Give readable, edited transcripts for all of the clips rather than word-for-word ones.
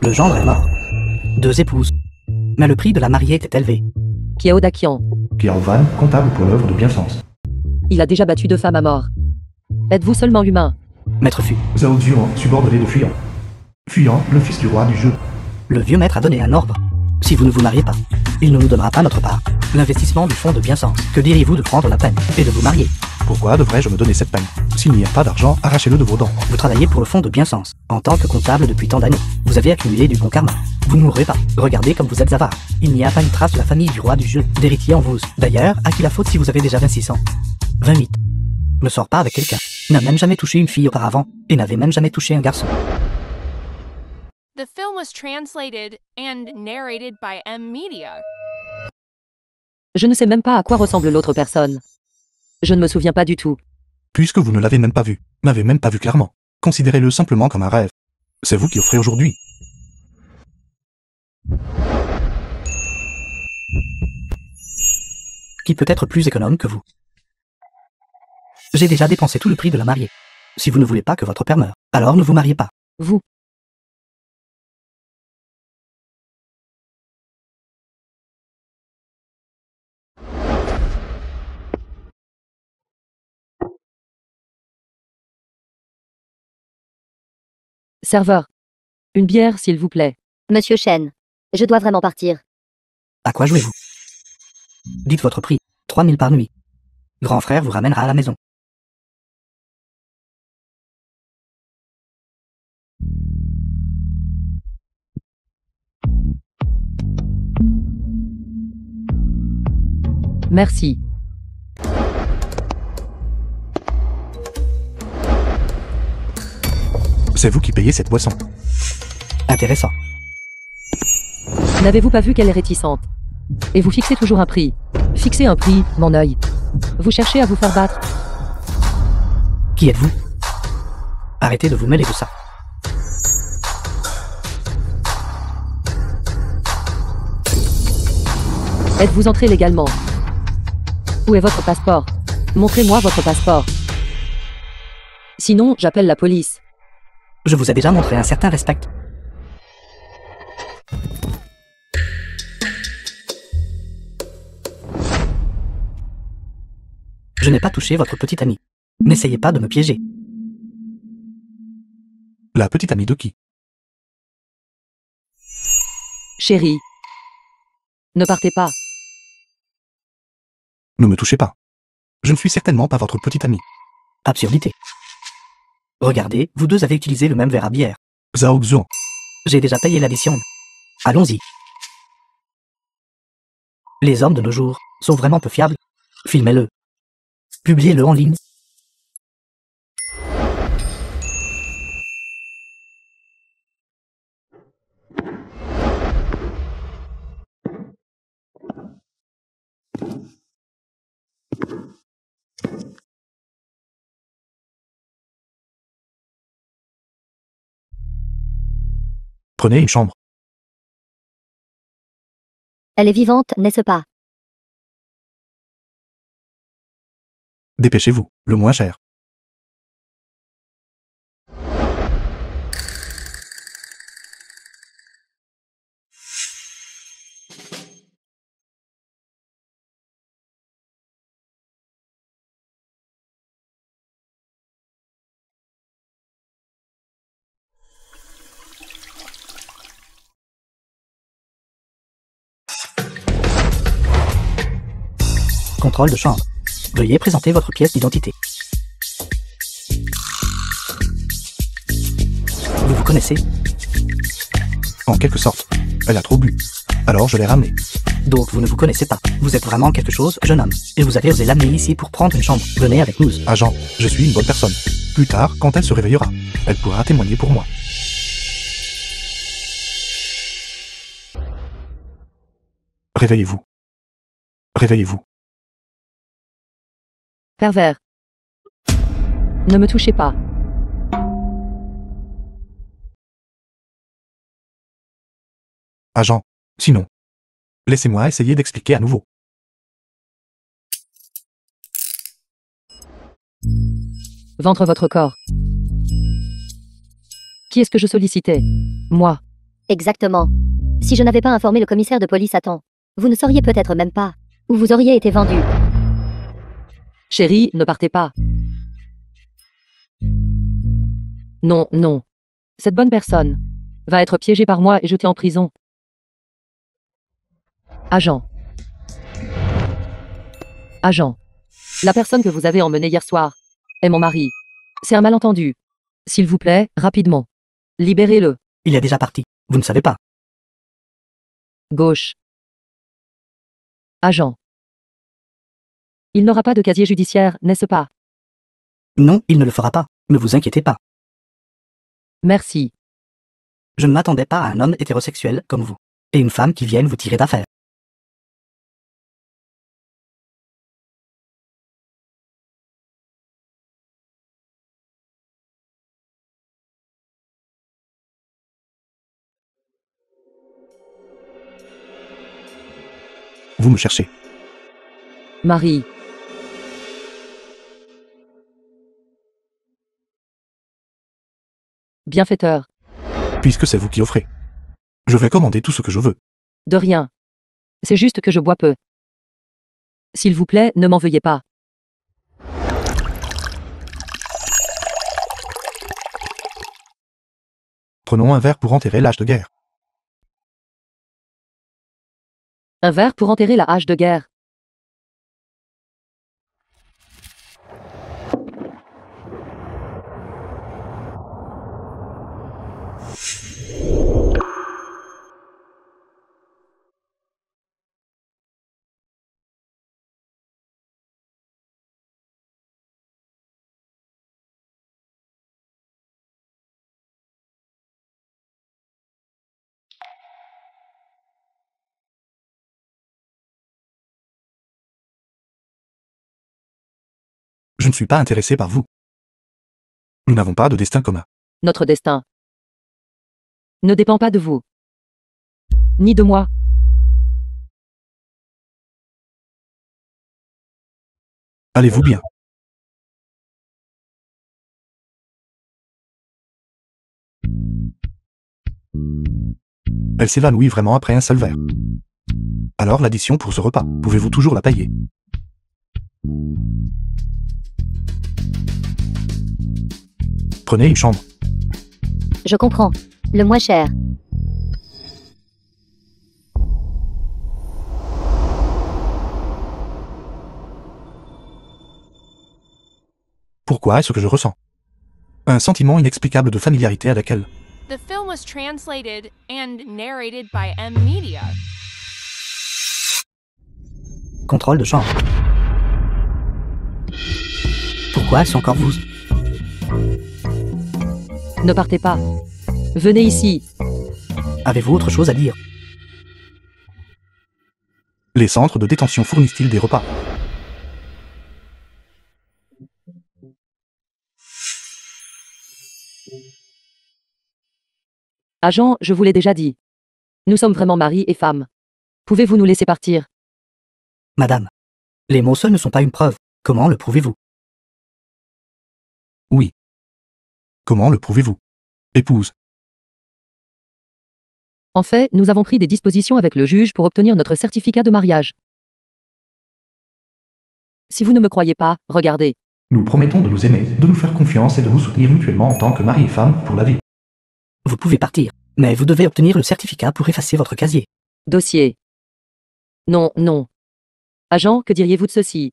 Le gendre est mort. 2 épouses. Mais le prix de la mariée était élevé. Kiao Dakian. Kiao Van, comptable pour l'œuvre de Bienfance. Il a déjà battu 2 femmes à mort. Êtes-vous seulement humain? Maître Fu. Zhao Zuan, subordonné de Fuyant. Fuyant, le fils du roi du jeu. Le vieux maître a donné un ordre. Si vous ne vous mariez pas, il ne nous donnera pas notre part. L'investissement du fonds de Bienfance. Que diriez-vous de prendre la peine et de vous marier? Pourquoi devrais-je me donner cette peine? S'il n'y a pas d'argent, arrachez-le de vos dents. Vous travaillez pour le fonds de Bienfance. En tant que comptable depuis tant d'années, vous avez accumulé du bon karma. Vous ne mourrez pas. Regardez comme vous êtes avare. Il n'y a pas une trace de la famille du roi du jeu, d'héritier en vous. D'ailleurs, à qui la faute si vous avez déjà 26 ans? 28. Ne sort pas avec quelqu'un. N'a même jamais touché une fille auparavant, et n'avait même jamais touché un garçon. The film was translated and narrated by M Media. Je ne sais même pas à quoi ressemble l'autre personne. Je ne me souviens pas du tout. Puisque vous ne l'avez même pas vu, n'avez même pas vu clairement, considérez-le simplement comme un rêve. C'est vous qui offrez aujourd'hui. Qui peut être plus économe que vous? J'ai déjà dépensé tout le prix de la mariée. Si vous ne voulez pas que votre père meure, alors ne vous mariez pas. Vous. Serveur. Une bière, s'il vous plaît. Monsieur Chen, je dois vraiment partir. À quoi jouez-vous? Dites votre prix, 3000 par nuit. Grand frère vous ramènera à la maison. Merci. C'est vous qui payez cette boisson. Intéressant. N'avez-vous pas vu qu'elle est réticente? Et vous fixez toujours un prix. Fixez un prix, mon œil. Vous cherchez à vous faire battre. Qui êtes-vous? Arrêtez de vous mêler de ça. Êtes-vous entré légalement? Où est votre passeport? Montrez-moi votre passeport. Sinon, j'appelle la police. Je vous ai déjà montré un certain respect. Je n'ai pas touché votre petite amie. N'essayez pas de me piéger. La petite amie de qui? Chérie. Ne partez pas. Ne me touchez pas. Je ne suis certainement pas votre petite amie. Absurdité. Regardez, vous deux avez utilisé le même verre à bière. Zhao Xuan. J'ai déjà payé l'addition. Allons-y. Les hommes de nos jours sont vraiment peu fiables. Filmez-le. Publiez-le en ligne. Prenez une chambre. Elle est vivante, n'est-ce pas? Dépêchez-vous, le moins cher. Contrôle de chambre. Veuillez présenter votre pièce d'identité. Vous vous connaissez? En quelque sorte. Elle a trop bu. Alors je l'ai ramenée. Donc vous ne vous connaissez pas. Vous êtes vraiment quelque chose, jeune homme. Et vous avez osé l'amener ici pour prendre une chambre. Venez avec nous. Agent, je suis une bonne personne. Plus tard, quand elle se réveillera, elle pourra témoigner pour moi. Réveillez-vous. Réveillez-vous. Pervers. Ne me touchez pas. Agent, sinon. Laissez-moi essayer d'expliquer à nouveau. Vendre votre corps. Qui est-ce que je sollicitais? Moi. Exactement. Si je n'avais pas informé le commissaire de police à temps, vous ne sauriez peut-être même pas où vous auriez été vendu. Chérie, ne partez pas. Non, non. Cette bonne personne va être piégée par moi et jetée en prison. Agent. Agent. La personne que vous avez emmenée hier soir est mon mari. C'est un malentendu. S'il vous plaît, rapidement. Libérez-le. Il est déjà parti. Vous ne savez pas. Gauche. Agent. Il n'aura pas de casier judiciaire, n'est-ce pas? Non, il ne le fera pas. Ne vous inquiétez pas. Merci. Je ne m'attendais pas à un homme hétérosexuel comme vous. Et une femme qui vienne vous tirer d'affaire. Vous me cherchez. Marie. Bienfaiteur. Puisque c'est vous qui offrez. Je vais commander tout ce que je veux. De rien. C'est juste que je bois peu. S'il vous plaît, ne m'en veuillez pas. Prenons un verre pour enterrer l'âge de guerre. Un verre pour enterrer la hache de guerre. Je ne suis pas intéressé par vous. Nous n'avons pas de destin commun. Notre destin ne dépend pas de vous. Ni de moi. Allez-vous bien? Elle s'évanouit vraiment après un seul verre. Alors l'addition pour ce repas, pouvez-vous toujours la payer? Prenez une chambre. Je comprends. Le moins cher. Pourquoi est-ce que je ressens un sentiment inexplicable de familiarité avec elle? The film was translated and narrated by M-Media. Contrôle de chambre. Pourquoi est-ce encore vous? Ne partez pas. Venez ici. Avez-vous autre chose à dire? Les centres de détention fournissent-ils des repas? Agent, je vous l'ai déjà dit. Nous sommes vraiment mari et femme. Pouvez-vous nous laisser partir? Madame, les mots seuls ne sont pas une preuve. Comment le prouvez-vous? Oui. Comment le prouvez-vous? Épouse. En fait, nous avons pris des dispositions avec le juge pour obtenir notre certificat de mariage. Si vous ne me croyez pas, regardez. Nous promettons de nous aimer, de nous faire confiance et de nous soutenir mutuellement en tant que mari et femme pour la vie. Vous pouvez partir, mais vous devez obtenir le certificat pour effacer votre casier. Dossier. Non, non. Agent, que diriez-vous de ceci?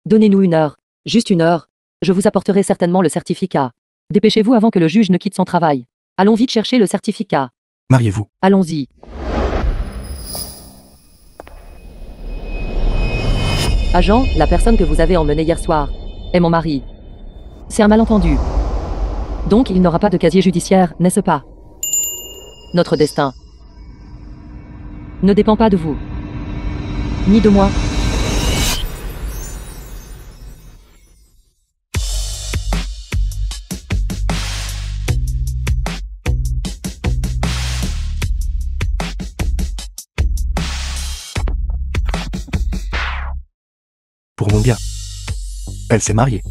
Donnez-nous 1 heure. Juste 1 heure. Je vous apporterai certainement le certificat. Dépêchez-vous avant que le juge ne quitte son travail. Allons vite chercher le certificat. Mariez-vous. Allons-y. Agent, la personne que vous avez emmenée hier soir est mon mari. C'est un malentendu. Donc il n'aura pas de casier judiciaire, n'est-ce pas? Notre destin ne dépend pas de vous. Ni de moi. Pour mon bien. Elle s'est mariée.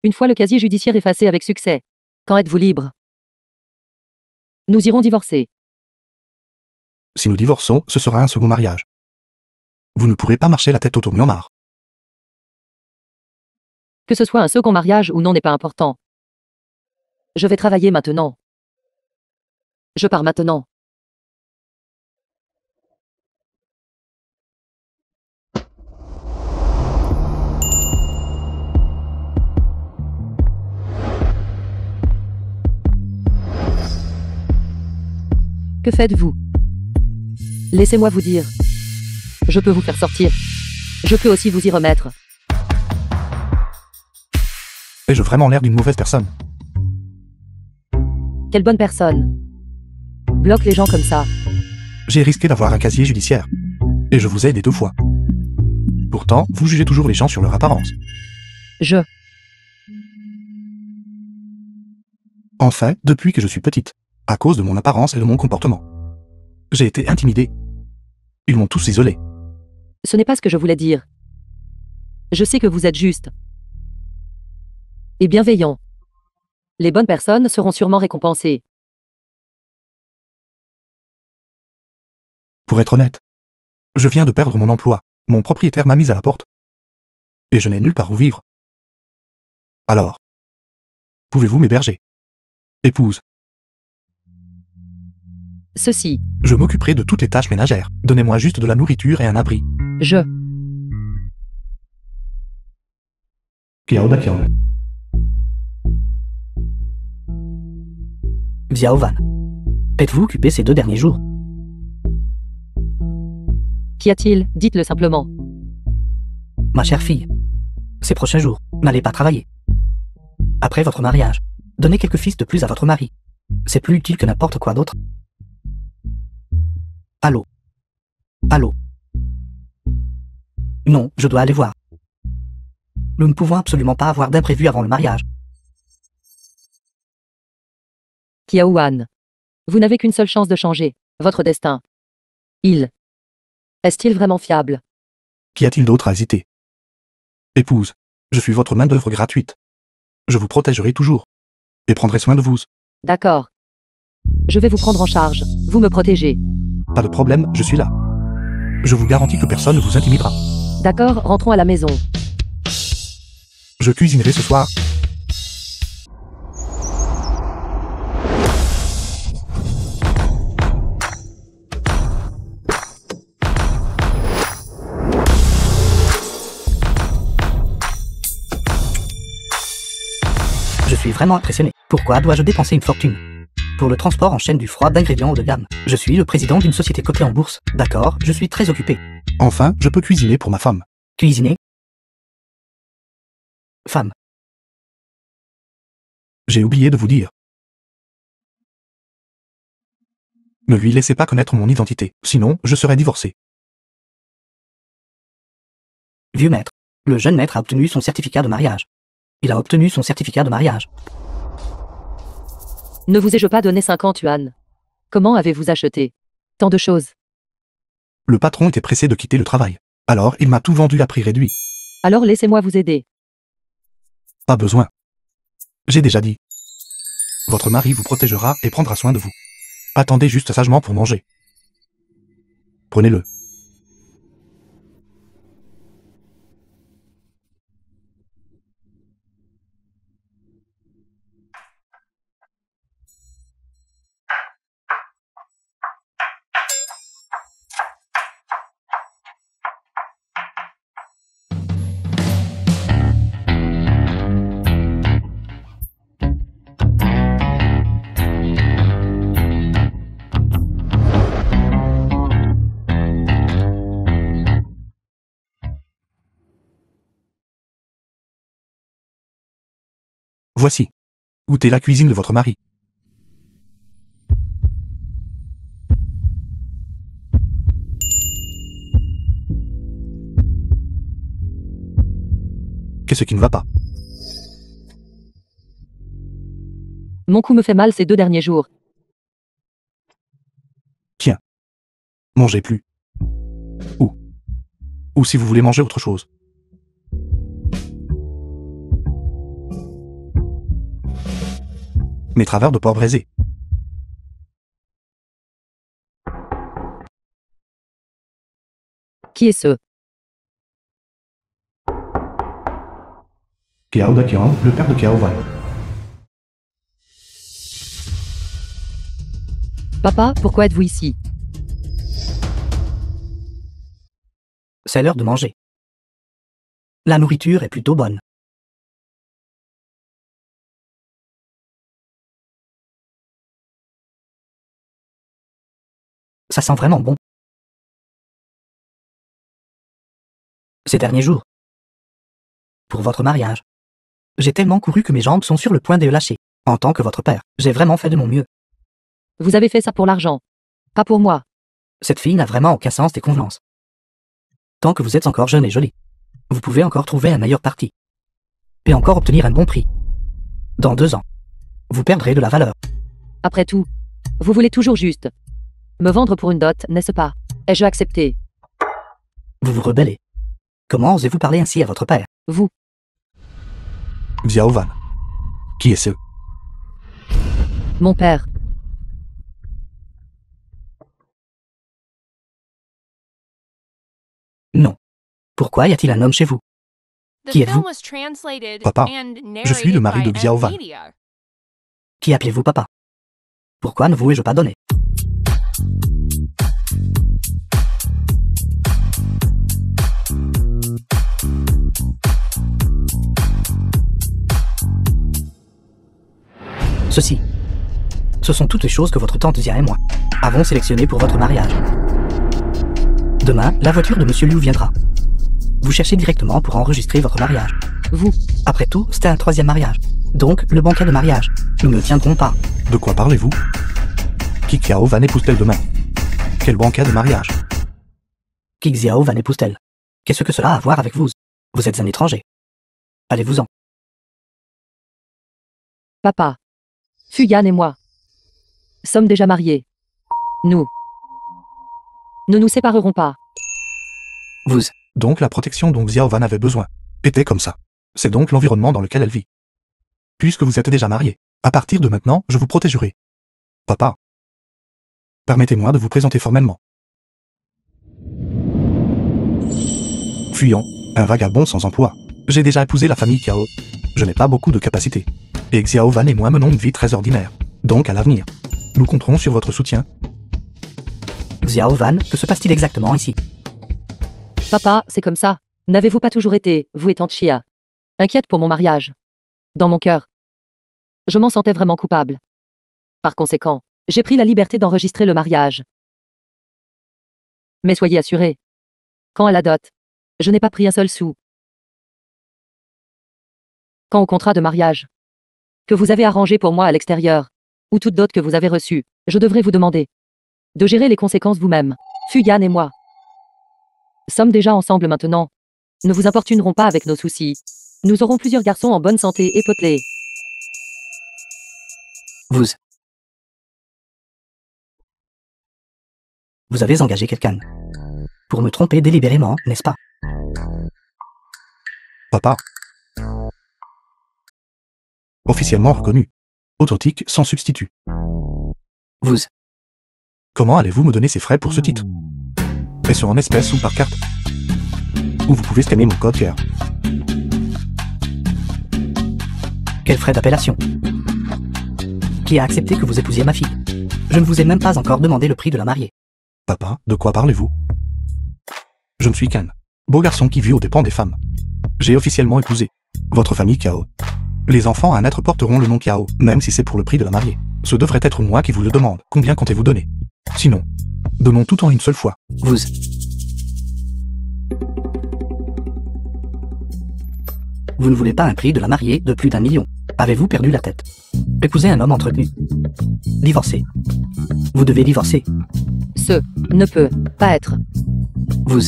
Une fois le casier judiciaire effacé avec succès. Quand êtes-vous libre? Nous irons divorcer. Si nous divorçons, ce sera un second mariage. Vous ne pourrez pas marcher la tête autour du Myanmar. Que ce soit un second mariage ou non n'est pas important. Je vais travailler maintenant. Je pars maintenant. Que faites-vous? Laissez-moi vous dire. Je peux vous faire sortir. Je peux aussi vous y remettre. Ai-je vraiment l'air d'une mauvaise personne? Quelle bonne personne. Bloque les gens comme ça. J'ai risqué d'avoir un casier judiciaire. Et je vous ai aidé 2 fois. Pourtant, vous jugez toujours les gens sur leur apparence. Enfin, depuis que je suis petite, à cause de mon apparence et de mon comportement. J'ai été intimidé. Ils m'ont tous isolé. Ce n'est pas ce que je voulais dire. Je sais que vous êtes juste. Et bienveillant. Les bonnes personnes seront sûrement récompensées. Pour être honnête, je viens de perdre mon emploi. Mon propriétaire m'a mise à la porte. Et je n'ai nulle part où vivre. Alors, pouvez-vous m'héberger? Épouse, Ceci. je m'occuperai de toutes les tâches ménagères. Donnez-moi juste de la nourriture et un abri. Kiaodakian. Xiaovan. Êtes-vous occupé ces 2 derniers jours? Qu'y a-t-il? Dites-le simplement. Ma chère fille, ces prochains jours, n'allez pas travailler. Après votre mariage, donnez quelques fils de plus à votre mari. C'est plus utile que n'importe quoi d'autre. Allô? Allô? Non, je dois aller voir. Nous ne pouvons absolument pas avoir d'imprévu avant le mariage. Kiaoan. Vous n'avez qu'une seule chance de changer votre destin. Est-il vraiment fiable? Qu'y a-t-il d'autre à hésiter? Épouse, je suis votre main-d'œuvre gratuite. Je vous protégerai toujours. Et prendrai soin de vous. D'accord. Je vais vous prendre en charge. Vous me protégez. Pas de problème, je suis là. Je vous garantis que personne ne vous intimidera. D'accord, rentrons à la maison. Je cuisinerai ce soir. Je suis vraiment impressionné. Pourquoi dois-je dépenser une fortune pour le transport en chaîne du froid d'ingrédients haut de gamme? Je suis le président d'une société cotée en bourse. D'accord, je suis très occupé. Enfin, je peux cuisiner pour ma femme. Cuisiner? Femme. J'ai oublié de vous dire. Ne lui laissez pas connaître mon identité, sinon je serai divorcé. Vieux maître. Le jeune maître a obtenu son certificat de mariage. Il a obtenu son certificat de mariage. Ne vous ai-je pas donné 50 yuan? Comment avez-vous acheté tant de choses? Le patron était pressé de quitter le travail. Alors il m'a tout vendu à prix réduit. Alors laissez-moi vous aider. Pas besoin. J'ai déjà dit. Votre mari vous protégera et prendra soin de vous. Attendez juste sagement pour manger. Prenez-le. Voici. Goûtez la cuisine de votre mari. Qu'est-ce qui ne va pas? Mon cou me fait mal ces 2 derniers jours. Tiens. Mangez plus. Ou si vous voulez manger autre chose. mes travers de porc braisé. Qui est ce? Kiao Dakian, le père de Kiao Van. Papa, pourquoi êtes-vous ici? C'est l'heure de manger. La nourriture est plutôt bonne. Ça sent vraiment bon. Ces derniers jours. Pour votre mariage. J'ai tellement couru que mes jambes sont sur le point de lâcher. En tant que votre père, j'ai vraiment fait de mon mieux. Vous avez fait ça pour l'argent. Pas pour moi. Cette fille n'a vraiment aucun sens des convenances. Tant que vous êtes encore jeune et jolie, vous pouvez encore trouver un meilleur parti. Et encore obtenir un bon prix. Dans 2 ans, vous perdrez de la valeur. Après tout, vous voulez toujours juste me vendre pour une dot, n'est-ce pas? Ai-je accepté? Vous vous rebellez. Comment osez-vous parler ainsi à votre père? Vous, Xiao Van. Qui est ce? mon père. Non. Pourquoi y a-t-il un homme chez vous? The Qui êtes-vous? film was translated Papa, and je suis le narrated mari by de Xiao Van. M-Media. Qui appelez-vous papa? Pourquoi ne vous ai-je pas donné? Ceci. Ce sont toutes les choses que votre tante Zia et moi avons sélectionnées pour votre mariage. Demain, la voiture de Monsieur Liu viendra. Vous cherchez directement pour enregistrer votre mariage. Vous, Après tout, c'était un 3e mariage. Donc, le banquet de mariage. Nous ne tiendrons pas. De quoi parlez-vous? Qui Kiao Van épouse-t-elle demain? Quel banquet de mariage? Qui Xiao Van épouse-t-elle? Qu'est-ce que cela a à voir avec vous? Vous êtes un étranger. Allez-vous-en. papa. Fuyan et moi sommes déjà mariés. Nous ne nous séparerons pas. Vous. Donc la protection dont Xiao Van avait besoin. Était comme ça. C'est donc l'environnement dans lequel elle vit. Puisque vous êtes déjà mariés, à partir de maintenant, je vous protégerai. Papa. Permettez-moi de vous présenter formellement. Fuyant, un vagabond sans emploi. J'ai déjà épousé la famille Kiao. Je n'ai pas beaucoup de capacités. Et Xiao Van et moi menons une vie très ordinaire. Donc à l'avenir, nous compterons sur votre soutien. Xiao Van, que se passe-t-il exactement ici? Papa, c'est comme ça. N'avez-vous pas toujours été, vous et tante Chia, inquiète pour mon mariage? Dans mon cœur, je m'en sentais vraiment coupable. Par conséquent, j'ai pris la liberté d'enregistrer le mariage. Mais soyez assurés, quant à la dot, je n'ai pas pris un seul sou. Quant au contrat de mariage que vous avez arrangé pour moi à l'extérieur, ou toute dot que vous avez reçue, je devrais vous demander de gérer les conséquences vous-même. Fuyan et moi sommes déjà ensemble maintenant. Ne vous importunerons pas avec nos soucis. Nous aurons plusieurs garçons en bonne santé et potelés. Vous. Vous avez engagé quelqu'un. Pour me tromper délibérément, n'est-ce pas? Papa. Officiellement reconnu. Authentique sans substitut. Vous. Comment allez-vous me donner ces frais pour ce titre? Est-ce en espèces ou par carte? Ou vous pouvez scanner mon code QR. Quels frais d'appellation? Qui a accepté que vous épousiez ma fille? Je ne vous ai même pas encore demandé le prix de la mariée. Papa, de quoi parlez-vous? Je ne suis qu'un beau garçon qui vit aux dépens des femmes. J'ai officiellement épousé votre famille Kiao. Les enfants à naître porteront le nom Kiao, même si c'est pour le prix de la mariée. Ce devrait être moi qui vous le demande. Combien comptez-vous donner? Sinon, donnons tout en une seule fois. Vous. Vous ne voulez pas un prix de la mariée de plus d'1 million. Avez-vous perdu la tête? Épousez un homme entretenu. Divorcé. Vous devez divorcer. Ce ne peut pas être. Vous.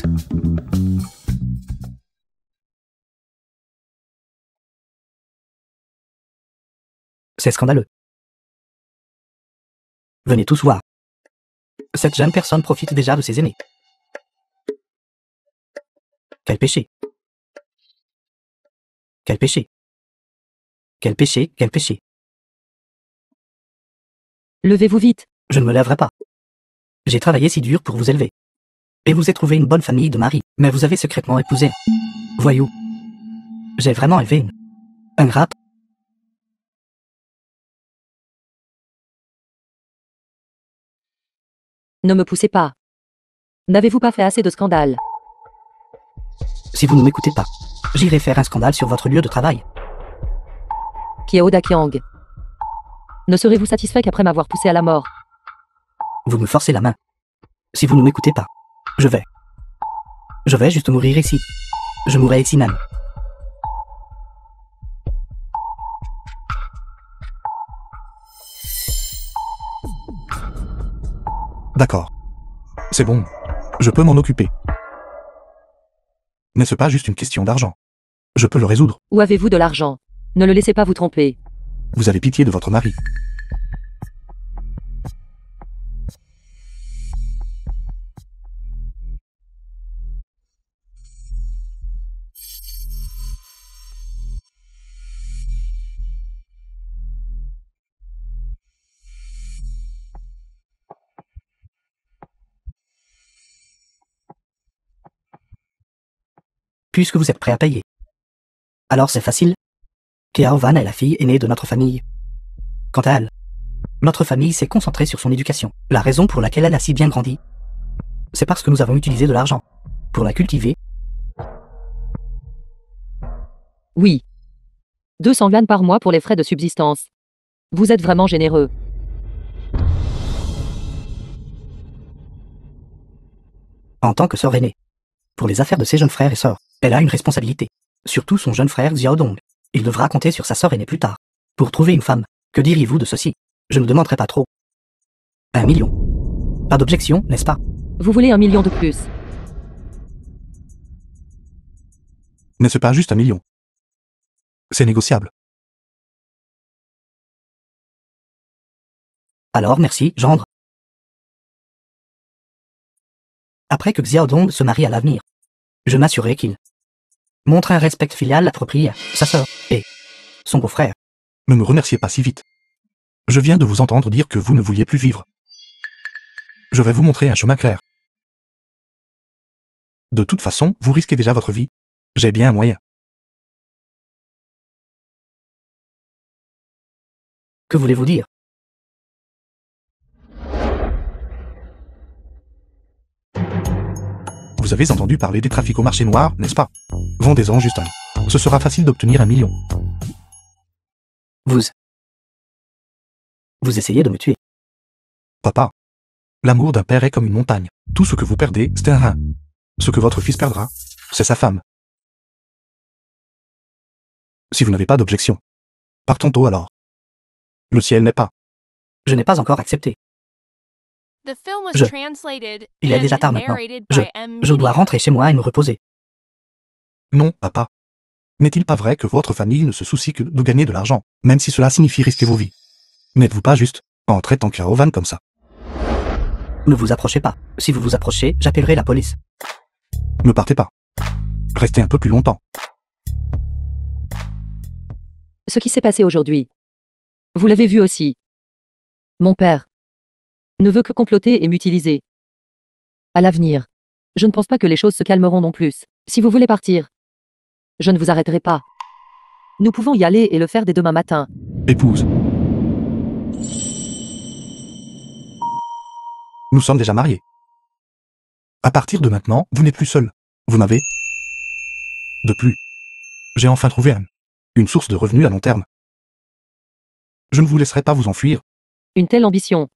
C'est scandaleux. Venez tous voir. Cette jeune personne profite déjà de ses aînés. Quel péché. Quel péché. Quel péché, quel péché. Levez-vous vite. Je ne me lèverai pas. J'ai travaillé si dur pour vous élever. Et vous ai trouvé une bonne famille de mari, mais vous avez secrètement épousé. Voyou. J'ai vraiment élevé un rap. Ne me poussez pas. N'avez-vous pas fait assez de scandales? Si vous ne m'écoutez pas, j'irai faire un scandale sur votre lieu de travail. Kiao Dakiang. Ne serez-vous satisfait qu'après m'avoir poussé à la mort? Vous me forcez la main. Si vous ne m'écoutez pas, je vais juste mourir ici. Je mourrai ici même. D'accord. C'est bon. Je peux m'en occuper. N'est-ce pas juste une question d'argent? Je peux le résoudre. Où avez-vous de l'argent? Ne le laissez pas vous tromper. Vous avez pitié de votre mari. Puisque vous êtes prêt à payer. Alors c'est facile. Kiao Van est la fille aînée de notre famille. Quant à elle, notre famille s'est concentrée sur son éducation. La raison pour laquelle elle a si bien grandi, c'est parce que nous avons utilisé de l'argent pour la cultiver. Oui. 200 yuan par mois pour les frais de subsistance. Vous êtes vraiment généreux. En tant que sœur aînée, pour les affaires de ses jeunes frères et sœurs, elle a une responsabilité. Surtout son jeune frère Xiaodong. Il devra compter sur sa sœur aînée plus tard. Pour trouver une femme, que diriez-vous de ceci? Je ne demanderai pas trop. 1 million. Pas d'objection, n'est-ce pas? Vous voulez 1 million de plus? N'est-ce pas juste 1 million? C'est négociable. Alors merci, gendre. Après que Xiaodong se marie à l'avenir, je m'assurerai qu'il montre un respect filial approprié à sa sœur et son beau-frère. Ne me remerciez pas si vite. Je viens de vous entendre dire que vous ne vouliez plus vivre. Je vais vous montrer un chemin clair. De toute façon, vous risquez déjà votre vie. J'ai bien un moyen. Que voulez-vous dire? Vous avez entendu parler des trafics au marché noir, n'est-ce pas? Vendez-en juste un. Ce sera facile d'obtenir 1 million. Vous essayez de me tuer. Papa. L'amour d'un père est comme une montagne. Tout ce que vous perdez, c'est un rein. Ce que votre fils perdra, c'est sa femme. Si vous n'avez pas d'objection, partons tôt alors. Le ciel n'est pas. Je n'ai pas encore accepté. The film was Je- translated Il est déjà and tard maintenant. narrated by M. Je dois rentrer chez moi et me reposer. Non, papa. N'est-il pas vrai que votre famille ne se soucie que de gagner de l'argent, même si cela signifie risquer vos vies? N'êtes-vous pas juste en traitant Kiao Van comme ça? Ne vous approchez pas. Si vous vous approchez, j'appellerai la police. Ne partez pas. Restez un peu plus longtemps. Ce qui s'est passé aujourd'hui. Vous l'avez vu aussi. Mon père ne veut que comploter et m'utiliser. À l'avenir, je ne pense pas que les choses se calmeront non plus. Si vous voulez partir, je ne vous arrêterai pas. Nous pouvons y aller et le faire dès demain matin. Épouse. Nous sommes déjà mariés. À partir de maintenant, vous n'êtes plus seul. Vous m'avez. De plus. J'ai enfin trouvé une source de revenus à long terme. Je ne vous laisserai pas vous enfuir. Une telle ambition.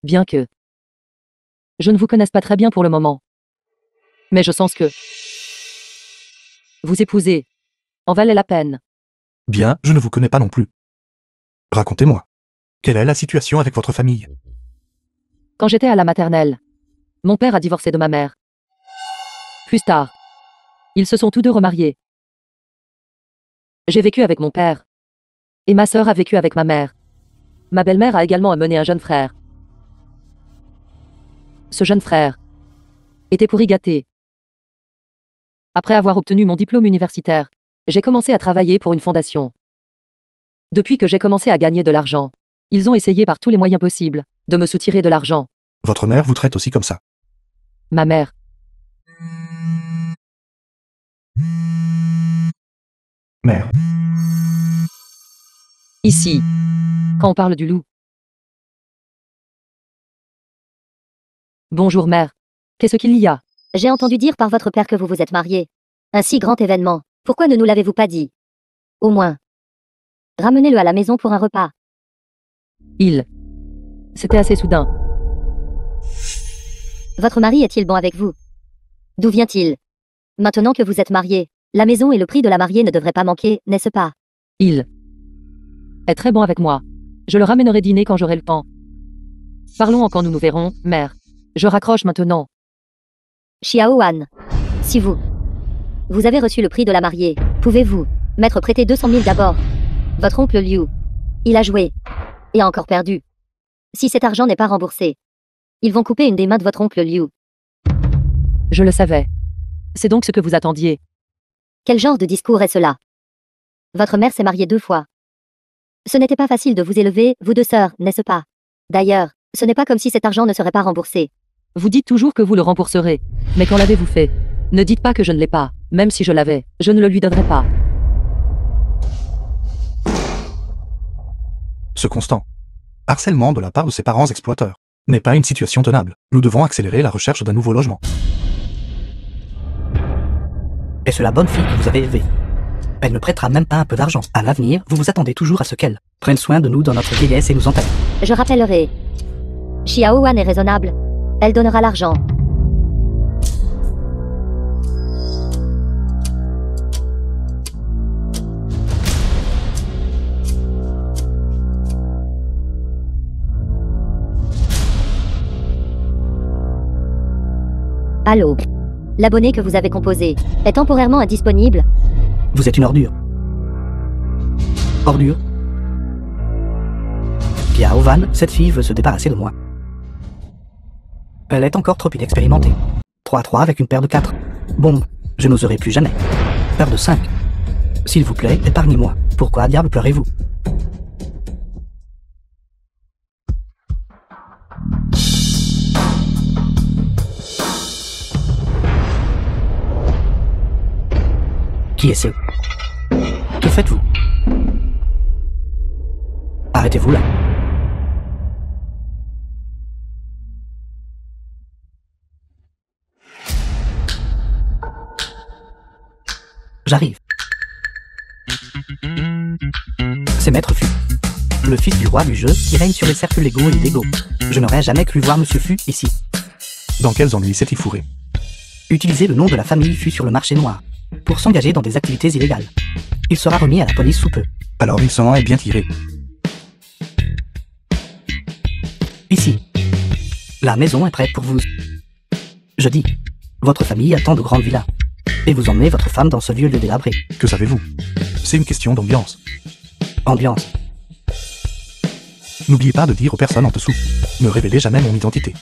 Bien que je ne vous connaisse pas très bien pour le moment. Mais je sens que vous épouser en valait la peine. Bien, je ne vous connais pas non plus. Racontez-moi. Quelle est la situation avec votre famille? Quand j'étais à la maternelle, mon père a divorcé de ma mère. Plus tard, ils se sont tous deux remariés. J'ai vécu avec mon père. Et ma sœur a vécu avec ma mère. Ma belle-mère a également amené un jeune frère. Ce jeune frère était pourri gâté. Après avoir obtenu mon diplôme universitaire, j'ai commencé à travailler pour une fondation. Depuis que j'ai commencé à gagner de l'argent, Ils ont essayé par tous les moyens possibles de me soutirer de l'argent. Votre mère vous traite aussi comme ça. Ma mère. Mère. Ici. Quand on parle du loup. Bonjour mère. Qu'est-ce qu'il y a? J'ai entendu dire par votre père que vous vous êtes marié. Un si grand événement. Pourquoi ne nous l'avez-vous pas dit? Au moins. Ramenez-le à la maison pour un repas. C'était assez soudain. Votre mari est-il bon avec vous? D'où vient-il? Maintenant que vous êtes marié, la maison et le prix de la mariée ne devraient pas manquer, n'est-ce pas? Il est très bon avec moi. Je le ramènerai dîner quand j'aurai le temps. Parlons quand nous nous verrons, mère. Je raccroche maintenant. Xiaoan. Si vous avez reçu le prix de la mariée, pouvez-vous m'être prêté 200 000 d'abord? Votre oncle Liu. Il a joué. Et a encore perdu. Si cet argent n'est pas remboursé, ils vont couper une des mains de votre oncle Liu. Je le savais. C'est donc ce que vous attendiez. Quel genre de discours est cela? Votre mère s'est mariée 2 fois. Ce n'était pas facile de vous élever, vous 2 sœurs, n'est-ce pas? D'ailleurs, ce n'est pas comme si cet argent ne serait pas remboursé. Vous dites toujours que vous le rembourserez. Mais quand l'avez-vous fait? Ne dites pas que je ne l'ai pas. Même si je l'avais, je ne le lui donnerais pas. Ce constant harcèlement de la part de ses parents exploiteurs n'est pas une situation tenable. Nous devons accélérer la recherche d'un nouveau logement. Est-ce la bonne fille que vous avez élevée? Elle ne prêtera même pas un peu d'argent. À l'avenir, vous vous attendez toujours à ce qu'elle prenne soin de nous dans notre vieillesse et nous entaille. Je rappellerai. Xiaoan est raisonnable. Elle donnera l'argent. Allô? L'abonné que vous avez composé est temporairement indisponible. Vous êtes une ordure. Ordure? Piao Van, cette fille veut se débarrasser de moi. Elle est encore trop inexpérimentée. 3-3 avec une paire de 4. Bombe, je n'oserai plus jamais. Paire de 5. S'il vous plaît, épargnez-moi. Pourquoi diable pleurez-vous? Qui est ce? Que faites-vous? Arrêtez-vous là. J'arrive. C'est Maître Fu, le fils du roi du jeu qui règne sur les cercles légaux et illégaux. Je n'aurais jamais cru voir Monsieur Fu ici. Dans quels ennuis s'est-il fourré? Utilisez le nom de la famille Fu sur le marché noir pour s'engager dans des activités illégales. Il sera remis à la police sous peu. Alors il s'en est bien tiré. Ici. La maison est prête pour vous. Je dis, votre famille attend de grandes villas. Et vous emmenez votre femme dans ce vieux lieu délabré. Que savez-vous? C'est une question d'ambiance. Ambiance. N'oubliez pas de dire aux personnes en dessous. Ne révélez jamais mon identité.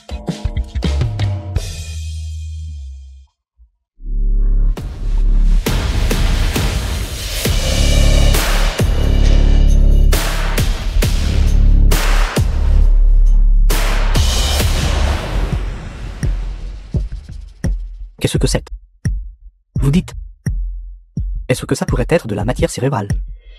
Qu'est-ce que c'est? Vous dites? Est-ce que ça pourrait être de la matière cérébrale?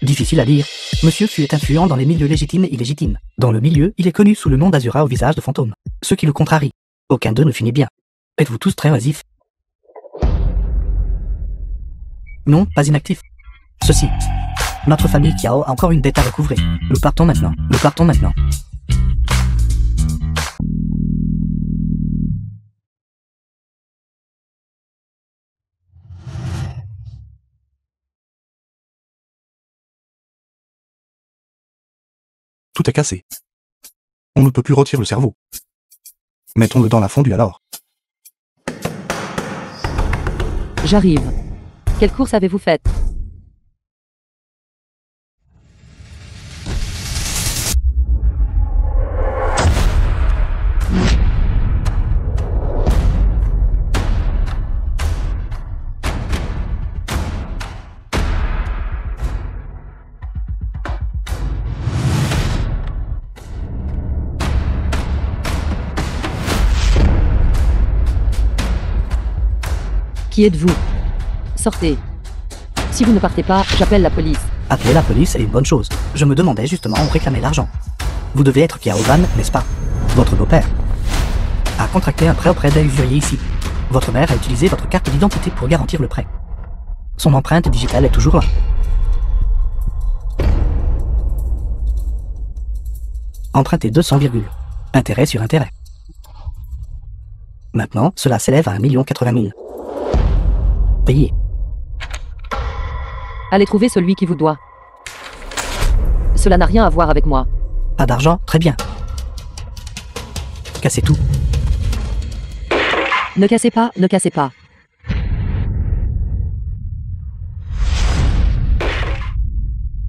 Difficile à dire. Monsieur Fu est influent dans les milieux légitimes et illégitimes. Dans le milieu, il est connu sous le nom d'Azura au visage de fantôme. Ce qui le contrarie. Aucun d'eux ne finit bien. Êtes-vous tous très oisifs? Non, pas inactif. Ceci. Notre famille Kiao a encore une dette à recouvrer. Nous partons maintenant. Nous partons maintenant. Tout est cassé. On ne peut plus retirer le cerveau. Mettons-le dans la fondue alors. J'arrive. Quelle course avez-vous faite? Qui êtes-vous? Sortez. Si vous ne partez pas, j'appelle la police. Appeler la police est une bonne chose. Je me demandais justement où réclamer l'argent. Vous devez être Kiao Van, n'est-ce pas? Votre beau-père a contracté un prêt auprès d'un usurier ici. Votre mère a utilisé votre carte d'identité pour garantir le prêt. Son empreinte digitale est toujours là. Emprunté 200, intérêt sur intérêt. Maintenant, cela s'élève à 1 080 000. Payé. Allez trouver celui qui vous doit. Cela n'a rien à voir avec moi. Pas d'argent, très bien. Cassez tout. Ne cassez pas, ne cassez pas.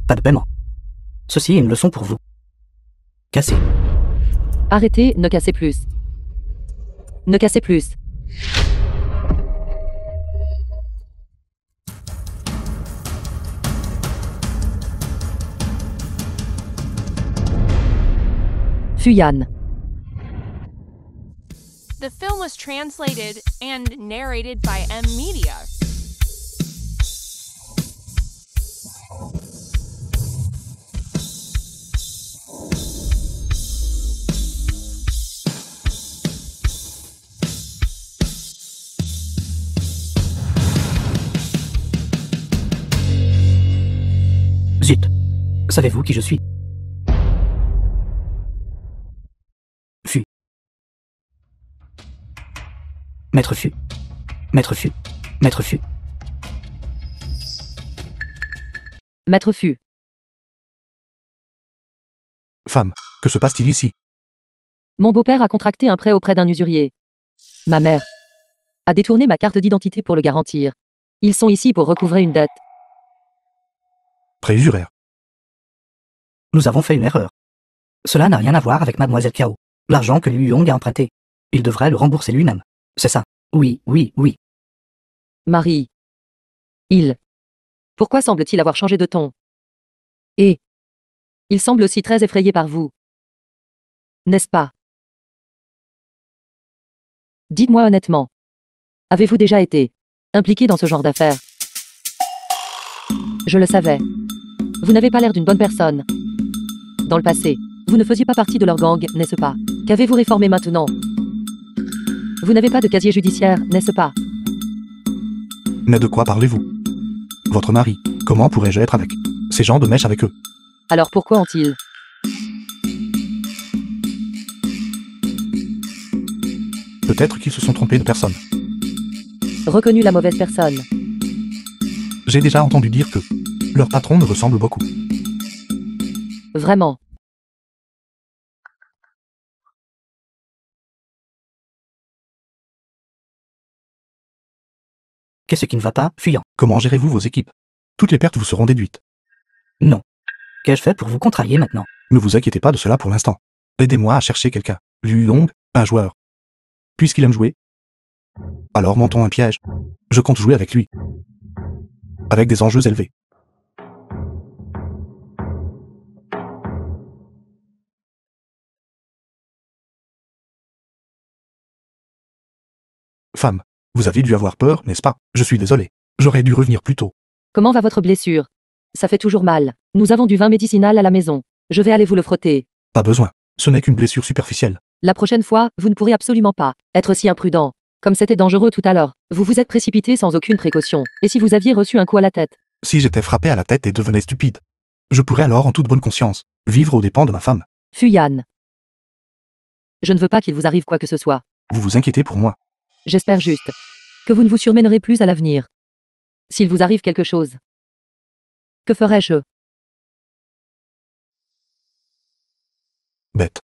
Pas de paiement. Ceci est une leçon pour vous. Cassez. Arrêtez, ne cassez plus. Ne cassez plus. Fuyan. The film was translated and narrated by M Media. Zut. Savez-vous qui je suis? Fu. Maître Fu. Maître Fu. Maître Fu. Maître Fu. Femme, que se passe-t-il ici? Mon beau-père a contracté un prêt auprès d'un usurier. Ma mère a détourné ma carte d'identité pour le garantir. Ils sont ici pour recouvrer une dette. Préjuraire. Nous avons fait une erreur. Cela n'a rien à voir avec Mademoiselle Kiao. L'argent que Liu Yong a emprunté. Il devrait le rembourser lui-même. C'est ça. Oui, oui, oui. Marie. Il. Pourquoi semble-t-il avoir changé de ton? Et. Il semble aussi très effrayé par vous. N'est-ce pas? Dites-moi honnêtement. Avez-vous déjà été impliqué dans ce genre d'affaires? Je le savais. Vous n'avez pas l'air d'une bonne personne. Dans le passé, vous ne faisiez pas partie de leur gang, n'est-ce pas? Qu'avez-vous réformé maintenant? Vous n'avez pas de casier judiciaire, n'est-ce pas? Mais de quoi parlez-vous? Votre mari, comment pourrais-je être avec ces gens de mèche avec eux? Alors pourquoi ont-ils Peut-être qu'ils se sont trompés de personne. reconnu la mauvaise personne? J'ai déjà entendu dire que leur patron me ressemble beaucoup. Vraiment? Qu'est-ce qui ne va pas, fuyant? Comment gérez-vous vos équipes? Toutes les pertes vous seront déduites. Non. Qu'ai-je fait pour vous contrarier maintenant? Ne vous inquiétez pas de cela pour l'instant. Aidez-moi à chercher quelqu'un. Liu Yong, un joueur. Puisqu'il aime jouer, alors montons un piège. Je compte jouer avec lui. Avec des enjeux élevés. Femme, vous avez dû avoir peur, n'est-ce pas? Je suis désolé. J'aurais dû revenir plus tôt. Comment va votre blessure? Ça fait toujours mal. Nous avons du vin médicinal à la maison. Je vais aller vous le frotter. Pas besoin. Ce n'est qu'une blessure superficielle. La prochaine fois, vous ne pourrez absolument pas être si imprudent. Comme c'était dangereux tout à l'heure. Vous vous êtes précipité sans aucune précaution. Et si vous aviez reçu un coup à la tête? Si j'étais frappé à la tête et devenais stupide, je pourrais alors, en toute bonne conscience, vivre aux dépens de ma femme. Fuyan. Je ne veux pas qu'il vous arrive quoi que ce soit. Vous vous inquiétez pour moi. J'espère juste que vous ne vous surmènerez plus à l'avenir. S'il vous arrive quelque chose, que ferais-je? Bête.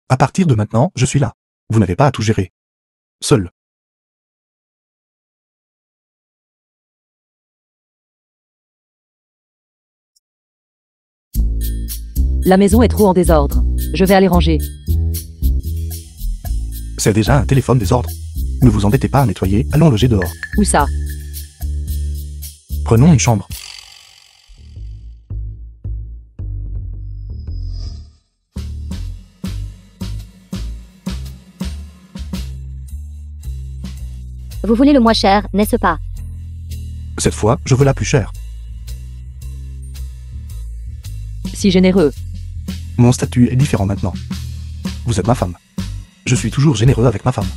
À partir de maintenant, je suis là. Vous n'avez pas à tout gérer. Seul. La maison est trop en désordre. Je vais aller ranger. C'est déjà un téléphone désordre. Ne vous embêtez pas à nettoyer, allons loger dehors. Où ça? Prenons une chambre. Vous voulez le moins cher, n'est-ce pas? Cette fois, je veux la plus chère. Si généreux. Mon statut est différent maintenant. Vous êtes ma femme. Je suis toujours généreux avec ma femme.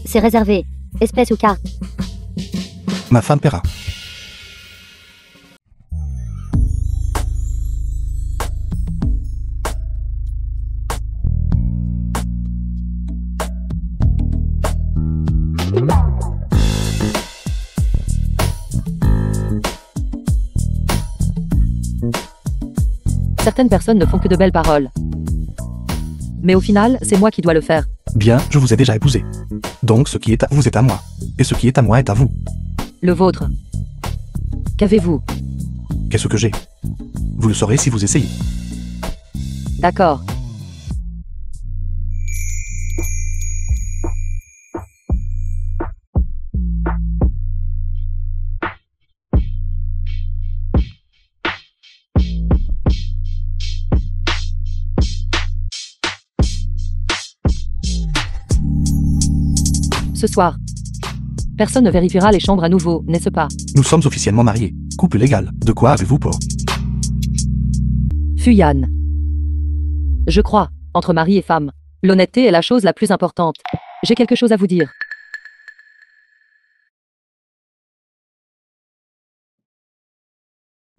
C'est réservé. Espèce ou carte? Ma femme paiera. Certaines personnes ne font que de belles paroles. Mais au final, c'est moi qui dois le faire. Bien, je vous ai déjà épousé. Donc ce qui est à vous est à moi. Et ce qui est à moi est à vous. Le vôtre. Qu'avez-vous? Qu'est-ce que j'ai? Vous le saurez si vous essayez. D'accord. Ce soir. Personne ne vérifiera les chambres à nouveau, n'est-ce pas? Nous sommes officiellement mariés. Couple légal. De quoi avez-vous peur? Fuyan. Je crois, entre mari et femme, l'honnêteté est la chose la plus importante. J'ai quelque chose à vous dire.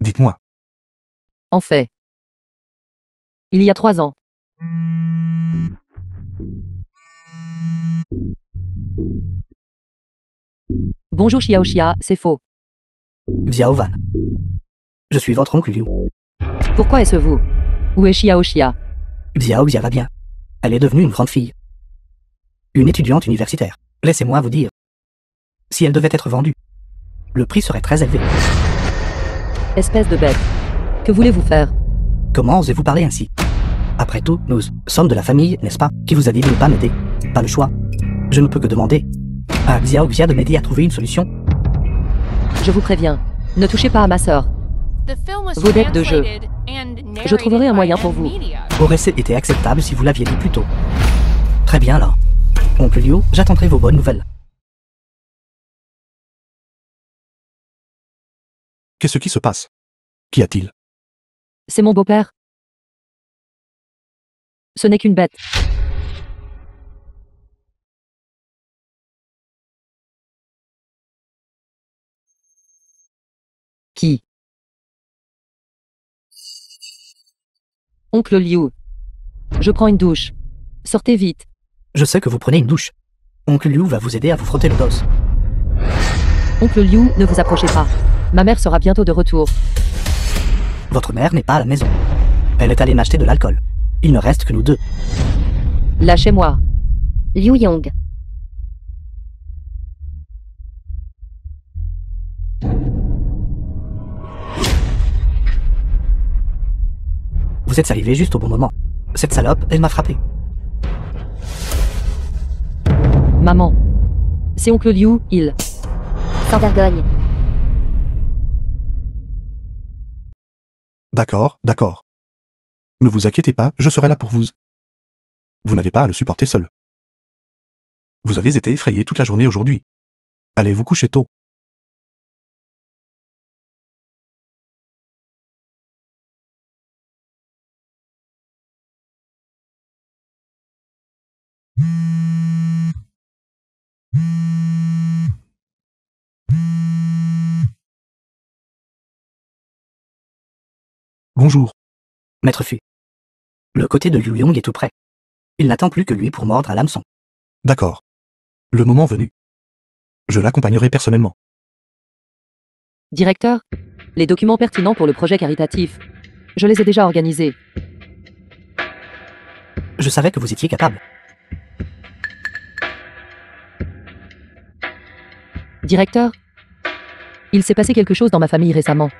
Dites-moi. En fait. Il y a 3 ans. Bonjour Xiaoxia, c'est faux. Xiao Van. Je suis votre oncle Liu. Pourquoi est-ce vous? Où est Xiaoxia? Xiao va bien. Elle est devenue une grande fille. Une étudiante universitaire. Laissez-moi vous dire. Si elle devait être vendue, le prix serait très élevé. Espèce de bête. Que voulez-vous faire? Comment osez-vous parler ainsi? Après tout, nous sommes de la famille, n'est-ce pas? Qui vous a dit de ne pas m'aider? Pas le choix. Je ne peux que demander à Xiao de m'aider à trouver une solution. Je vous préviens, ne touchez pas à ma sœur. Vos dettes de jeu. Je trouverai un moyen pour vous. Aurait-ce été acceptable si vous l'aviez dit plus tôt? Très bien alors. Oncle Liu, j'attendrai vos bonnes nouvelles. Qu'est-ce qui se passe? Qu'y a-t-il? C'est mon beau-père. Ce n'est qu'une bête. Qui? Oncle Liu. Je prends une douche. Sortez vite. Je sais que vous prenez une douche. Oncle Liu va vous aider à vous frotter le dos. Oncle Liu, ne vous approchez pas. Ma mère sera bientôt de retour. Votre mère n'est pas à la maison. Elle est allée m'acheter de l'alcool. Il ne reste que nous deux. Lâchez-moi. Liu Yong. Vous êtes arrivé juste au bon moment. Cette salope, elle m'a frappé. Maman. C'est oncle Liu, il. Sans vergogne. D'accord, d'accord. Ne vous inquiétez pas, je serai là pour vous. Vous n'avez pas à le supporter seul. Vous avez été effrayé toute la journée aujourd'hui. Allez vous coucher tôt. Bonjour. Maître Fu. Le côté de Liu Yong est tout prêt. Il n'attend plus que lui pour mordre à l'hameçon. D'accord. Le moment venu. Je l'accompagnerai personnellement. Directeur, les documents pertinents pour le projet caritatif. Je les ai déjà organisés. Je savais que vous étiez capable. Directeur, il s'est passé quelque chose dans ma famille récemment.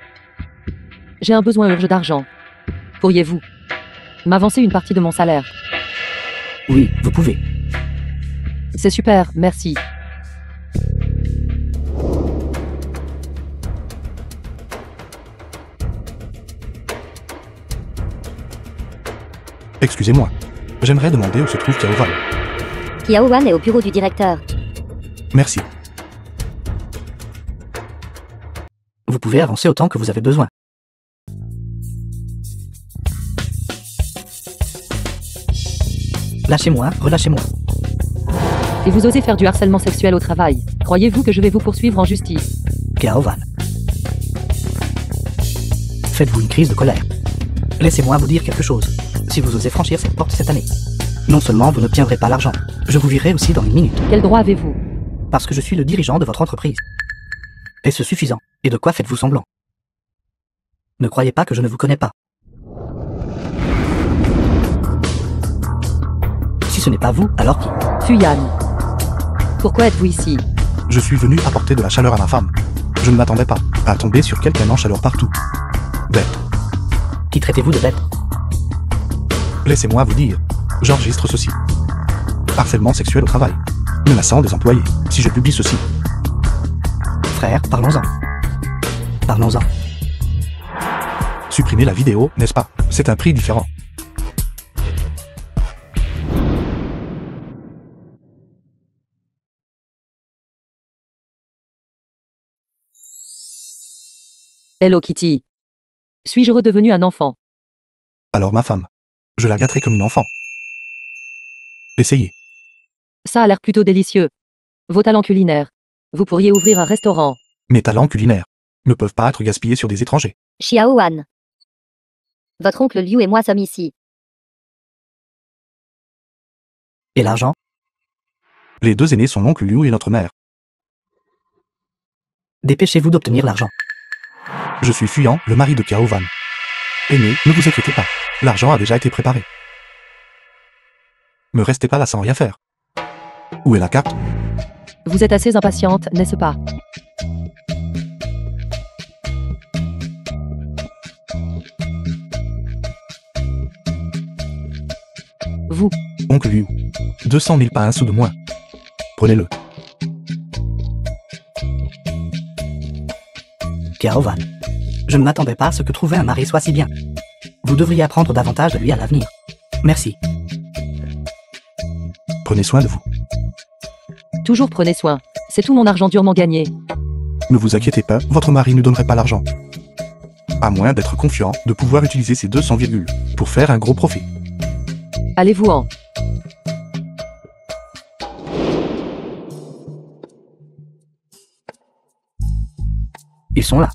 J'ai un besoin urgent d'argent. Pourriez-vous m'avancer une partie de mon salaire? Oui, vous pouvez. C'est super, merci. Excusez-moi. J'aimerais demander où se trouve Xiao Van. Xiao Wan est au bureau du directeur. Merci. Vous pouvez avancer autant que vous avez besoin. Lâchez-moi, relâchez-moi. Et vous osez faire du harcèlement sexuel au travail. Croyez-vous que je vais vous poursuivre en justice? Cao Van. Faites-vous une crise de colère. Laissez-moi vous dire quelque chose. Si vous osez franchir cette porte cette année, non seulement vous n'obtiendrez pas l'argent, je vous virerai aussi dans une minute. Quel droit avez-vous? Parce que je suis le dirigeant de votre entreprise. Est-ce suffisant? Et de quoi faites-vous semblant? Ne croyez pas que je ne vous connais pas. Si ce n'est pas vous, alors qui? Fuyan. Pourquoi êtes-vous ici? Je suis venu apporter de la chaleur à ma femme. Je ne m'attendais pas à tomber sur quelqu'un en chaleur partout. Bête. Qui traitez-vous de bête? Laissez-moi vous dire. J'enregistre ceci. Harcèlement sexuel au travail. Menaçant des employés. Si je publie ceci. Frère, parlons-en. Parlons-en. Supprimer la vidéo, n'est-ce pas? C'est un prix différent. Hello Kitty. Suis-je redevenu un enfant? Alors ma femme. Je la gâterai comme une enfant. Essayez. Ça a l'air plutôt délicieux. Vos talents culinaires. Vous pourriez ouvrir un restaurant. Mes talents culinaires ne peuvent pas être gaspillés sur des étrangers. Xiao Wan. Votre oncle Liu et moi sommes ici. Et l'argent? Les deux aînés sont l'oncle Liu et notre mère. Dépêchez-vous d'obtenir l'argent. Je suis Fuyan, le mari de Cao Van. Aîné, ne vous inquiétez pas. L'argent a déjà été préparé. Me restez pas là sans rien faire. Où est la carte? Vous êtes assez impatiente, n'est-ce pas? Vous. Oncle Liu. 200 000 pas un sou de moins. Prenez-le. Cao Van. Je ne m'attendais pas à ce que trouver un mari soit si bien. Vous devriez apprendre davantage de lui à l'avenir. Merci. Prenez soin de vous. Toujours prenez soin. C'est tout mon argent durement gagné. Ne vous inquiétez pas, votre mari ne donnerait pas l'argent. À moins d'être confiant de pouvoir utiliser ces 200 virgules pour faire un gros profit. Allez-vous-en. Ils sont là.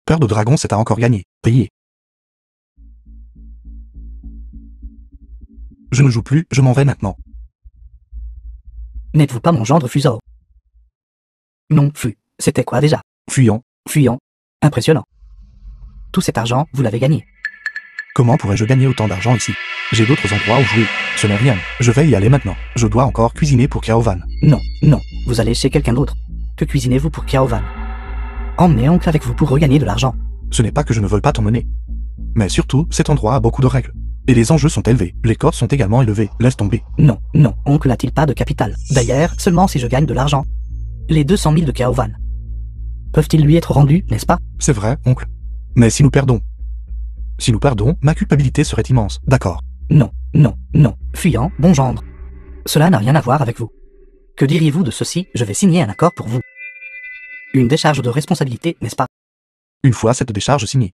Peur de dragon, c'est à encore gagner. Payez. Je ne joue plus, je m'en vais maintenant. N'êtes-vous pas mon gendre Fusao? Non, c'était quoi déjà? Fuyant. Fuyant. Impressionnant. Tout cet argent, vous l'avez gagné. Comment pourrais-je gagner autant d'argent ici? J'ai d'autres endroits où jouer. Ce n'est rien. Je vais y aller maintenant. Je dois encore cuisiner pour Cao Van. Non, non, vous allez chez quelqu'un d'autre. Que cuisinez-vous pour Cao Van? Emmenez oncle avec vous pour regagner de l'argent. Ce n'est pas que je ne veuille pas t'emmener. Mais surtout, cet endroit a beaucoup de règles. Et les enjeux sont élevés. Les codes sont également élevés. Laisse tomber. Non, non, oncle n'a-t-il pas de capital? D'ailleurs, seulement si je gagne de l'argent. Les 200 000 de Cao Van. Peuvent-ils lui être rendus, n'est-ce pas? C'est vrai, oncle. Mais si nous perdons, ma culpabilité serait immense. D'accord. Non, non, non. Fuyant, bon gendre. Cela n'a rien à voir avec vous. Que diriez-vous de ceci? Je vais signer un accord pour vous. Une décharge de responsabilité, n'est-ce pas? Une fois cette décharge signée.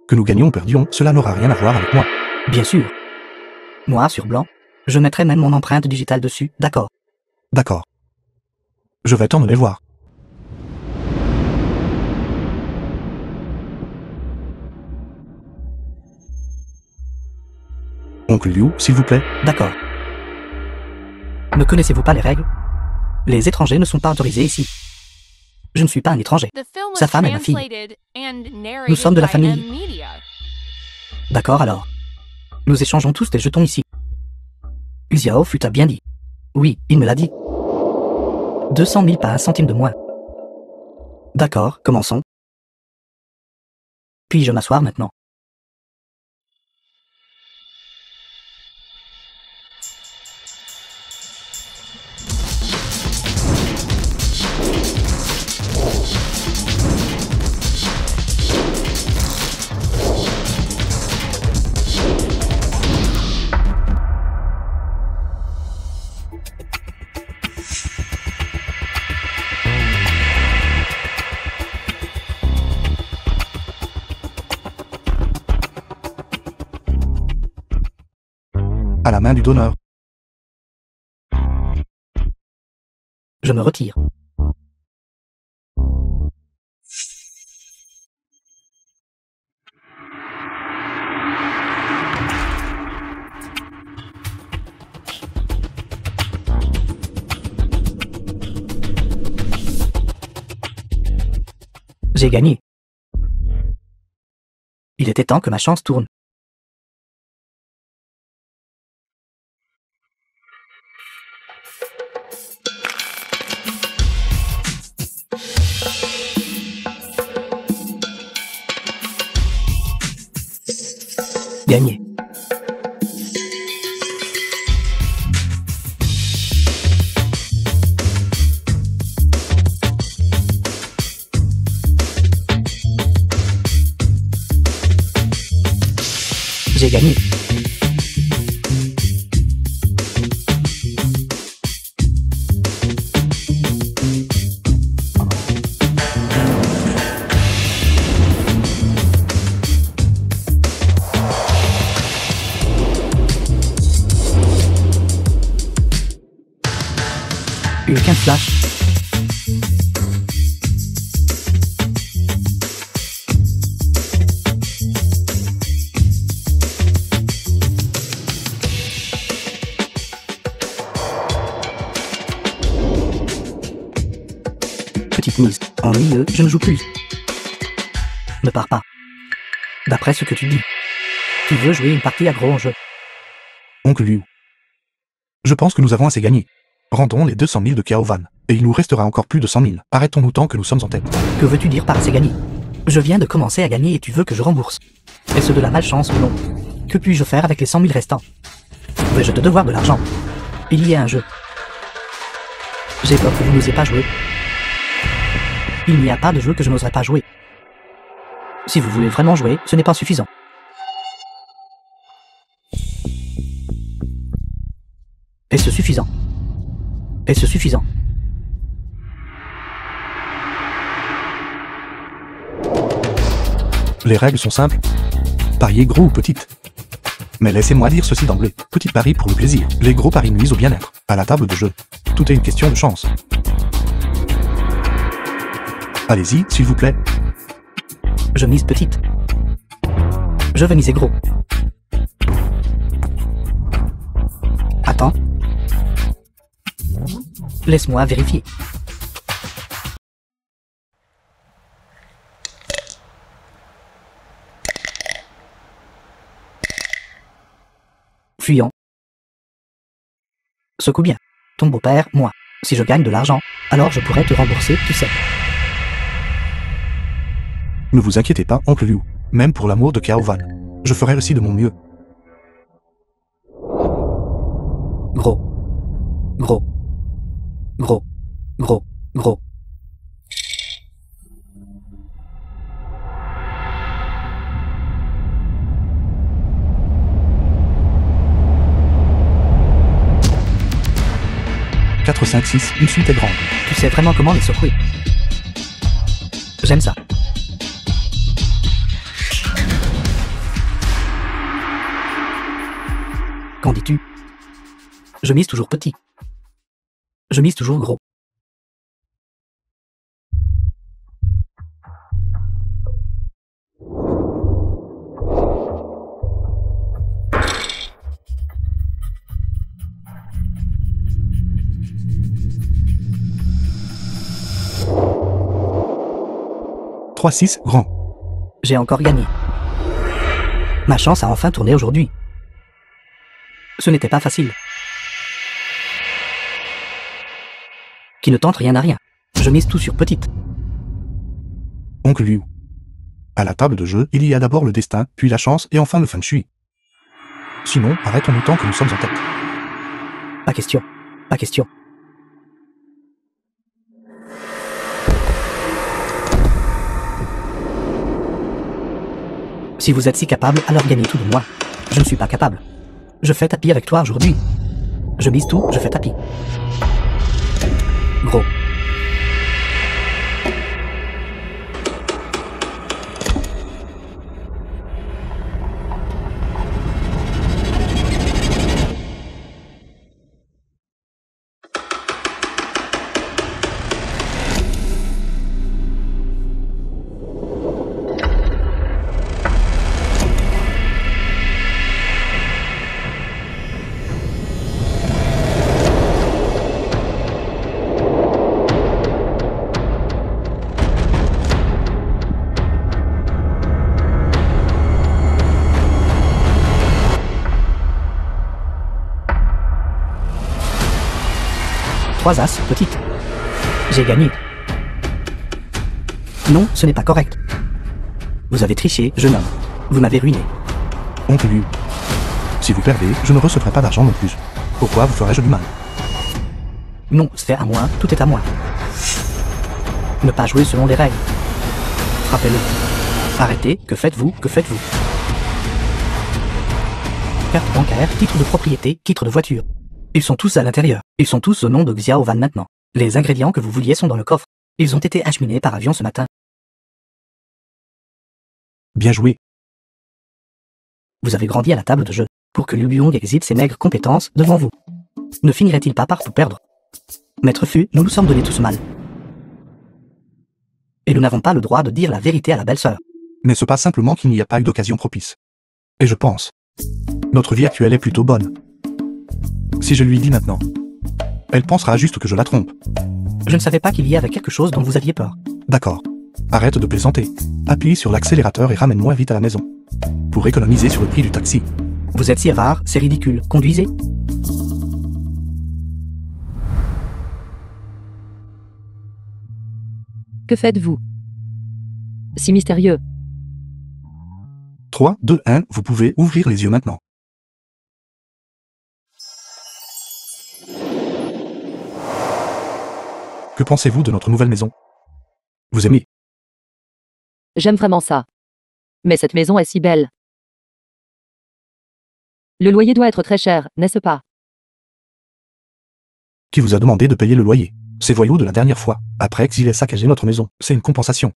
Que nous gagnions ou perdions, cela n'aura rien à voir avec moi. Bien sûr. Noir sur blanc. Je mettrai même mon empreinte digitale dessus, d'accord. D'accord. Je vais t'emmener voir. Oncle Liu, s'il vous plaît. D'accord. Ne connaissez-vous pas les règles? Les étrangers ne sont pas autorisés ici. Je ne suis pas un étranger. Sa femme est ma fille. Nous sommes de la famille. D'accord alors. Nous échangeons tous des jetons ici. Xiao fut à bien dit. Oui, il me l'a dit. 200 000 pas un centime de moins. D'accord, commençons. Puis-je m'asseoir maintenant? la main du donneur. Je me retire. J'ai gagné. Il était temps que ma chance tourne. Gagné. J'ai gagné. Ulkin Flash. Petite mise. Ennuyeux, je ne joue plus. Ne pars pas. D'après ce que tu dis. Tu veux jouer une partie à gros enjeu. Oncle Liu. Je pense que nous avons assez gagné. Rendons les 200 000 de Kaovan, et il nous restera encore plus de 100 000. Arrêtons-nous tant que nous sommes en tête. Que veux-tu dire par assez gagné? Je viens de commencer à gagner et tu veux que je rembourse. Est-ce de la malchance ou non? Que puis-je faire avec les 100 000 restants? Vais-je te devoir de l'argent? Il y a un jeu. J'ai peur que vous n'osez pas jouer. Il n'y a pas de jeu que je n'oserais pas jouer. Si vous voulez vraiment jouer, ce n'est pas suffisant. Est-ce suffisant? Est-ce suffisant? Les règles sont simples. Pariez gros ou petite. Mais laissez-moi dire ceci d'emblée. Petit pari pour le plaisir. Les gros paris nuisent au bien-être. À la table de jeu. Tout est une question de chance. Allez-y, s'il vous plaît. Je mise petite. Je vais miser gros. Attends. Laisse-moi vérifier. Fuyant. Secoue bien. Ton beau-père, moi. Si je gagne de l'argent, alors je pourrais te rembourser, tu sais. Ne vous inquiétez pas, oncle Liu. Même pour l'amour de Kaovan. Je ferai aussi de mon mieux. Gros. Gros. Gros. Gros. Gros. « 4, 5, 6, une suite est grande. Tu sais vraiment comment les secouer. J'aime ça. Qu'en dis-tu? Je mise toujours petit. Je mise toujours gros. « 3, 6, grand. J'ai encore gagné. Ma chance a enfin tourné aujourd'hui. Ce n'était pas facile. Qui ne tente rien à rien. Je mise tout sur petite. Oncle Liu. À la table de jeu, il y a d'abord le destin, puis la chance et enfin le feng shui. Sinon, arrêtons-nous tant que nous sommes en tête. Pas question. Pas question. Si vous êtes si capable, alors gagnez tout de moi. Je ne suis pas capable. Je fais tapis avec toi aujourd'hui. Je mise tout, je fais tapis. Gros. 3 as, petite. J'ai gagné. Non, ce n'est pas correct. Vous avez triché, jeune homme. Vous m'avez ruiné. Oncle Liu. Si vous perdez, je ne recevrai pas d'argent non plus. Pourquoi vous ferais-je du mal? Non, c'est à moi, tout est à moi. Ne pas jouer selon les règles. Frappez-le. Arrêtez, que faites-vous, que faites-vous? Carte bancaire, titre de propriété, titre de voiture. Ils sont tous à l'intérieur. Ils sont tous au nom de Xiao Van maintenant. Les ingrédients que vous vouliez sont dans le coffre. Ils ont été acheminés par avion ce matin. Bien joué. Vous avez grandi à la table de jeu, pour que Liu Yong exhibe ses maigres compétences devant vous. Ne finirait-il pas par tout perdre? Maître Fu, nous nous sommes donné tout ce mal. Et nous n'avons pas le droit de dire la vérité à la belle-sœur. N'est-ce pas simplement qu'il n'y a pas eu d'occasion propice? Et je pense. Notre vie actuelle est plutôt bonne. Si je lui dis maintenant, elle pensera juste que je la trompe. Je ne savais pas qu'il y avait quelque chose dont vous aviez peur. D'accord. Arrête de plaisanter. Appuie sur l'accélérateur et ramène-moi vite à la maison. Pour économiser sur le prix du taxi. Vous êtes si avare, c'est ridicule. Conduisez. Que faites-vous? Si mystérieux. 3, 2, 1, vous pouvez ouvrir les yeux maintenant. Que pensez-vous de notre nouvelle maison? Vous aimez? J'aime vraiment ça. Mais cette maison est si belle. Le loyer doit être très cher, n'est-ce pas? Qui vous a demandé de payer le loyer? Ces voyous de la dernière fois, après qu'ils aient saccagé notre maison, c'est une compensation.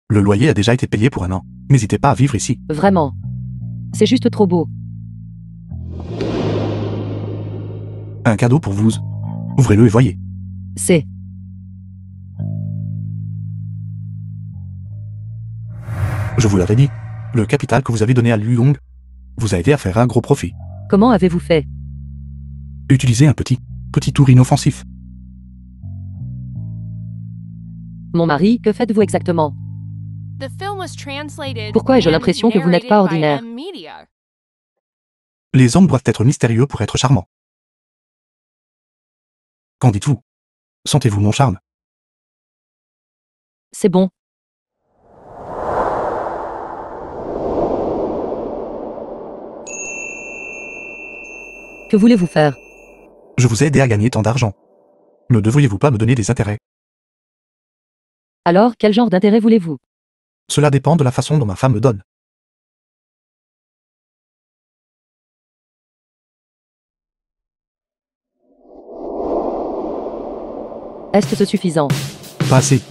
Le loyer a déjà été payé pour 1 an. N'hésitez pas à vivre ici. Vraiment. C'est juste trop beau. Un cadeau pour vous. Ouvrez-le et voyez. C'est... Je vous l'avais dit, le capital que vous avez donné à Liu Yong vous a aidé à faire un gros profit. Comment avez-vous fait? Utilisez un petit tour inoffensif. Mon mari, que faites-vous exactement? The film was translated Pourquoi ai-je and l'impression que vous n'êtes pas narrated by ordinaire? M-Media. Les hommes doivent être mystérieux pour être charmants. Qu'en dites-vous? Sentez-vous mon charme? C'est bon. Que voulez-vous faire? Je vous ai aidé à gagner tant d'argent. Ne devriez-vous pas me donner des intérêts? Alors, quel genre d'intérêt voulez-vous? Cela dépend de la façon dont ma femme me donne. Est-ce suffisant? Pas assez.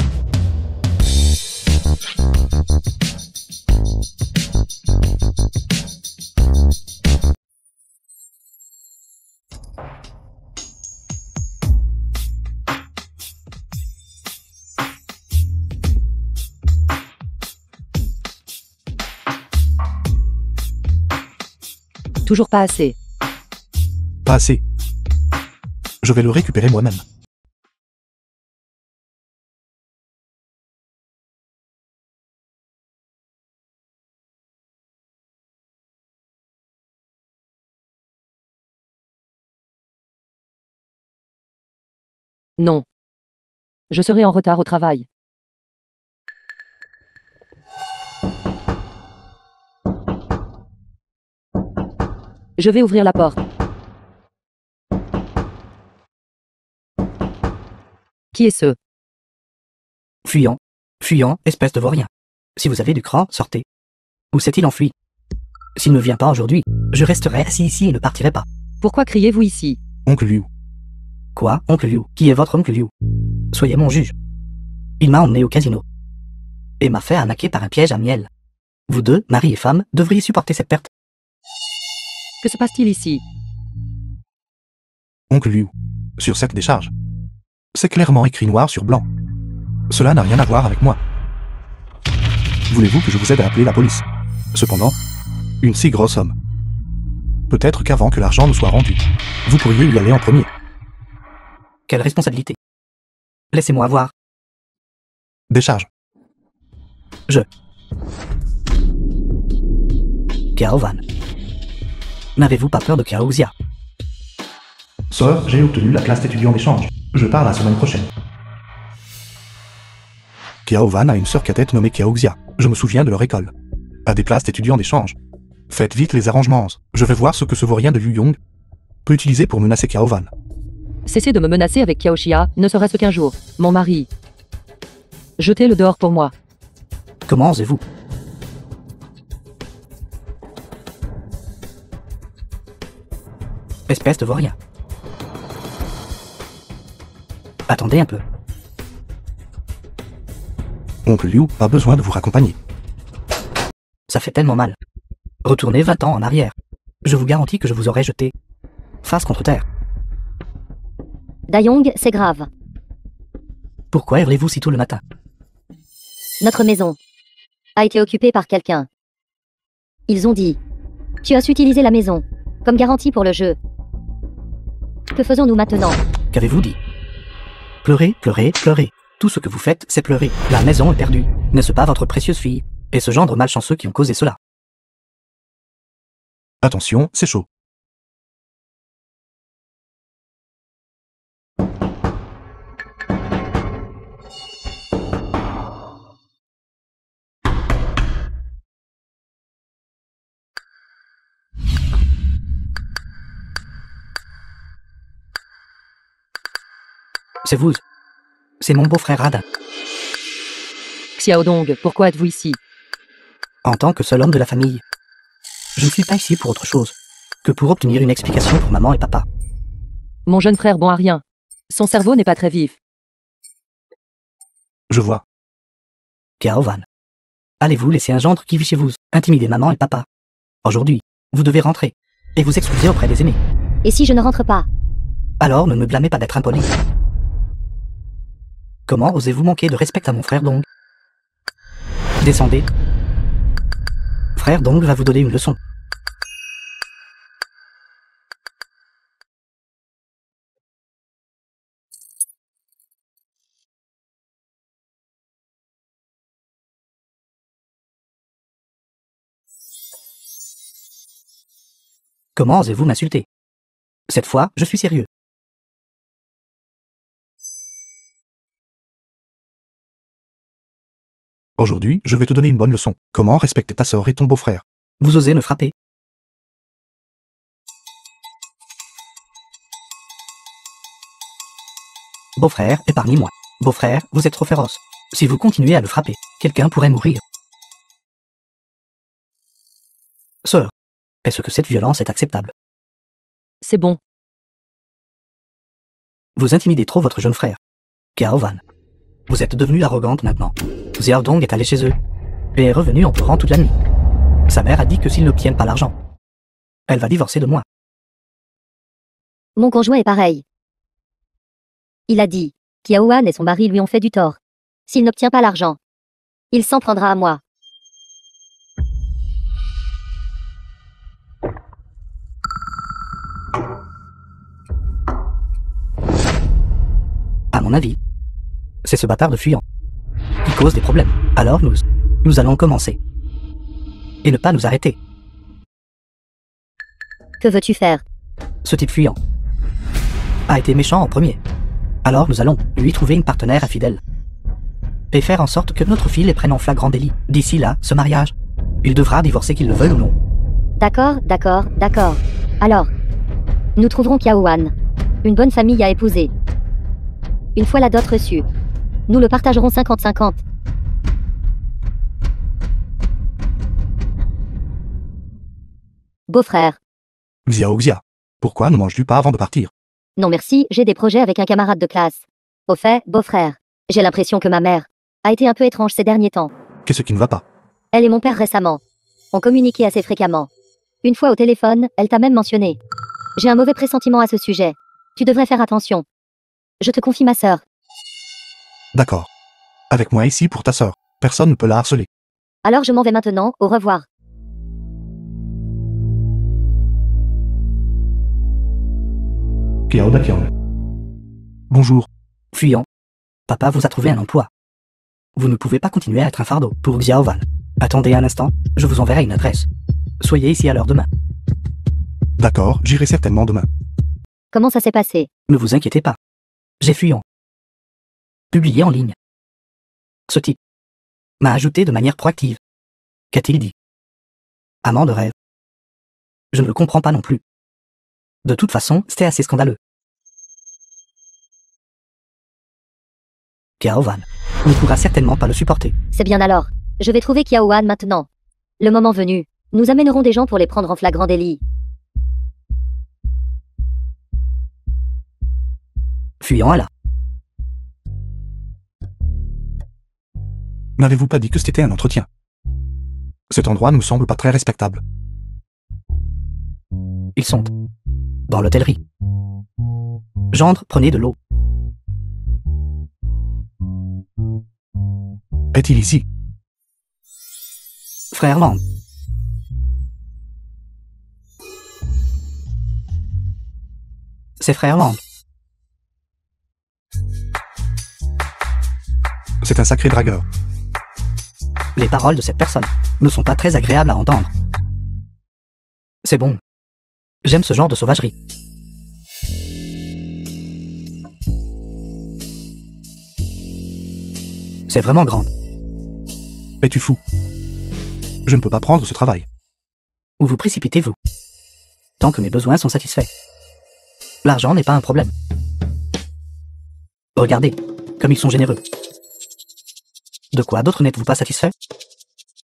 Toujours pas assez. Pas assez. Je vais le récupérer moi-même. Non. Je serai en retard au travail. Je vais ouvrir la porte. Qui est ce? Fuyant. Fuyant, espèce de vaurien. Si vous avez du cran, sortez. Où s'est-il enfui? S'il ne vient pas aujourd'hui, je resterai assis ici et ne partirai pas. Pourquoi criez-vous ici? Oncle Liu. Quoi, oncle Liu? Qui est votre oncle Liu? Soyez mon juge. Il m'a emmené au casino. Et m'a fait arnaquer par un piège à miel. Vous deux, mari et femme, devriez supporter cette perte. Que se passe-t-il ici? Oncle Liu. Sur cette décharge. C'est clairement écrit noir sur blanc. Cela n'a rien à voir avec moi. Voulez-vous que je vous aide à appeler la police? Cependant, une si grosse somme. Peut-être qu'avant que l'argent ne soit rendu, vous pourriez y aller en premier. Quelle responsabilité? Laissez-moi voir. Décharge. Xiao Van. N'avez-vous pas peur de Xiao Xia? Sœur, j'ai obtenu la classe d'étudiant d'échange. Je pars la semaine prochaine. Kiao Van a une sœur cadette nommée Kiao Xia. Je me souviens de leur école. À des places d'étudiants d'échange. Faites vite les arrangements. Je vais voir ce que ce vaurien de Yu Yong peut utiliser pour menacer Kiao Van. Cessez de me menacer avec Kiao Xia, ne serait-ce qu'un jour. Mon mari. Jetez-le dehors pour moi. Comment osez-vous? Espèce de vaurien. Attendez un peu. Oncle Liu a besoin de vous raccompagner. Ça fait tellement mal. Retournez 20 ans en arrière. Je vous garantis que je vous aurais jeté face contre terre. Dayong, c'est grave. Pourquoi hurlez-vous si tôt le matin? Notre maison a été occupée par quelqu'un. Ils ont dit: tu as utilisé la maison comme garantie pour le jeu. Que faisons-nous maintenant? Qu'avez-vous dit? Pleurez, pleurez, pleurez. Tout ce que vous faites, c'est pleurer. La maison est perdue. N'est-ce pas votre précieuse fille? Et ce gendre malchanceux qui ont causé cela? Attention, c'est chaud. C'est vous. C'est mon beau-frère Radin. Xiaodong, pourquoi êtes-vous ici? En tant que seul homme de la famille, je ne suis pas ici pour autre chose que pour obtenir une explication pour maman et papa. Mon jeune frère bon à rien. Son cerveau n'est pas très vif. Je vois. Kiao Van. Allez-vous laisser un gendre qui vit chez vous intimider maman et papa? Aujourd'hui, vous devez rentrer et vous excuser auprès des aînés. Et si je ne rentre pas? Alors ne me blâmez pas d'être impoli. Comment osez-vous manquer de respect à mon frère Dong? Descendez. Frère Dong va vous donner une leçon. Comment osez-vous m'insulter? Cette fois, je suis sérieux. Aujourd'hui, je vais te donner une bonne leçon. Comment respecter ta sœur et ton beau-frère? Vous osez me frapper? Beau-frère, épargnez-moi. Beau-frère, vous êtes trop féroce. Si vous continuez à le frapper, quelqu'un pourrait mourir. Sœur, est-ce que cette violence est acceptable? C'est bon. Vous intimidez trop votre jeune frère. Kiao Van. Vous êtes devenue arrogante maintenant. Xiao Dong est allé chez eux et est revenu en pleurant toute la nuit. Sa mère a dit que s'ils n'obtiennent pas l'argent, elle va divorcer de moi. Mon conjoint est pareil. Il a dit Kiao Wan et son mari lui ont fait du tort. S'il n'obtient pas l'argent, il s'en prendra à moi. À mon avis, c'est ce bâtard de fuyant qui cause des problèmes. Alors nous allons commencer. Et ne pas nous arrêter. Que veux-tu faire? Ce type fuyant a été méchant en premier. Alors nous allons lui trouver une partenaire infidèle. Et faire en sorte que notre fille les prenne en flagrant délit. D'ici là, ce mariage, il devra divorcer qu'il le veuille ou non. D'accord, d'accord, d'accord. Alors, nous trouverons Kiao Wan. Une bonne famille à épouser. Une fois la dot reçue, nous le partagerons 50-50. Beau-frère. Xiao Xia. Pourquoi ne manges-tu pas avant de partir? Non merci, j'ai des projets avec un camarade de classe. Au fait, beau-frère, j'ai l'impression que ma mère a été un peu étrange ces derniers temps. Qu'est-ce qui ne va pas? Elle et mon père récemment ont communiqué assez fréquemment. Une fois au téléphone, elle t'a même mentionné. J'ai un mauvais pressentiment à ce sujet. Tu devrais faire attention. Je te confie ma sœur. D'accord. Avec moi ici pour ta sœur. Personne ne peut la harceler. Alors je m'en vais maintenant, au revoir. Kiao Dakiang. Bonjour. Fuyant. Papa vous a trouvé un emploi. Vous ne pouvez pas continuer à être un fardeau pour Xiao Van. Attendez un instant, je vous enverrai une adresse. Soyez ici à l'heure demain. D'accord, j'irai certainement demain. Comment ça s'est passé? Ne vous inquiétez pas. J'ai fuyant. Publié en ligne. Ce type m'a ajouté de manière proactive. Qu'a-t-il dit? Amant de rêve. Je ne le comprends pas non plus. De toute façon, c'était assez scandaleux. Kiao-wan ne pourra certainement pas le supporter. C'est bien alors. Je vais trouver Kiao-wan maintenant. Le moment venu, nous amènerons des gens pour les prendre en flagrant délit. Fuyant à la. N'avez-vous pas dit que c'était un entretien? Cet endroit ne me semble pas très respectable. Ils sont dans l'hôtellerie. Gendre, prenez de l'eau. Est-il ici? Frère Land. C'est frère Land. C'est un sacré dragueur. Les paroles de cette personne ne sont pas très agréables à entendre. C'est bon. J'aime ce genre de sauvagerie. C'est vraiment grand. Es-tu fou? Je ne peux pas prendre ce travail. Où vous précipitez-vous? Tant que mes besoins sont satisfaits. L'argent n'est pas un problème. Regardez, comme ils sont généreux. De quoi d'autre n'êtes-vous pas satisfait?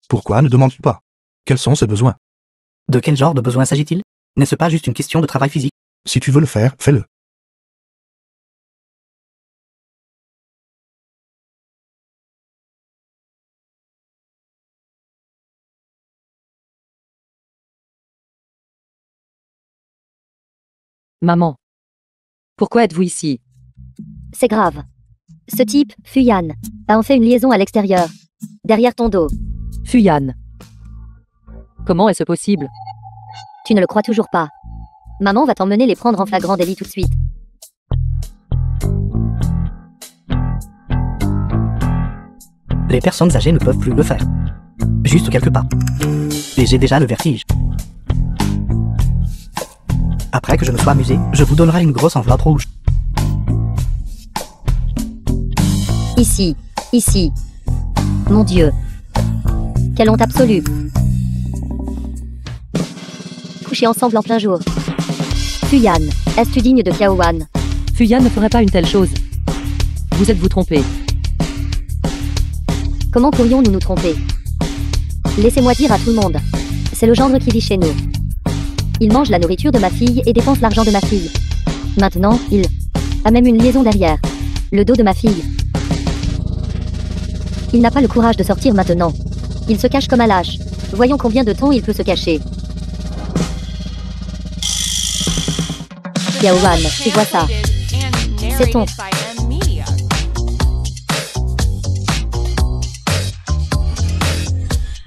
Pourquoi ne demandes-tu pas? Quels sont ses besoins? De quel genre de besoin s'agit-il? N'est-ce pas juste une question de travail physique? Si tu veux le faire, fais-le. Maman. Pourquoi êtes-vous ici? C'est grave. Ce type, Fuyan, a en fait une liaison à l'extérieur. Derrière ton dos. Fuyan. Comment est-ce possible? Tu ne le crois toujours pas. Maman va t'emmener les prendre en flagrant délit tout de suite. Les personnes âgées ne peuvent plus le faire. Juste quelques pas. Et j'ai déjà le vertige. Après que je me sois amusé, je vous donnerai une grosse enveloppe rouge. Ici, ici. Mon Dieu. Quelle honte absolue. Coucher ensemble en plein jour. Fuyan, es-tu digne de Kiao-wan? Fuyan ne ferait pas une telle chose. Vous êtes-vous trompé? Comment pourrions-nous nous tromper? Laissez-moi dire à tout le monde. C'est le gendre qui vit chez nous. Il mange la nourriture de ma fille et dépense l'argent de ma fille. Maintenant, il a même une liaison derrière le dos de ma fille. Il n'a pas le courage de sortir maintenant. Il se cache comme un lâche. Voyons combien de temps il peut se cacher. Kiao-wan, tu vois ça? C'est ton.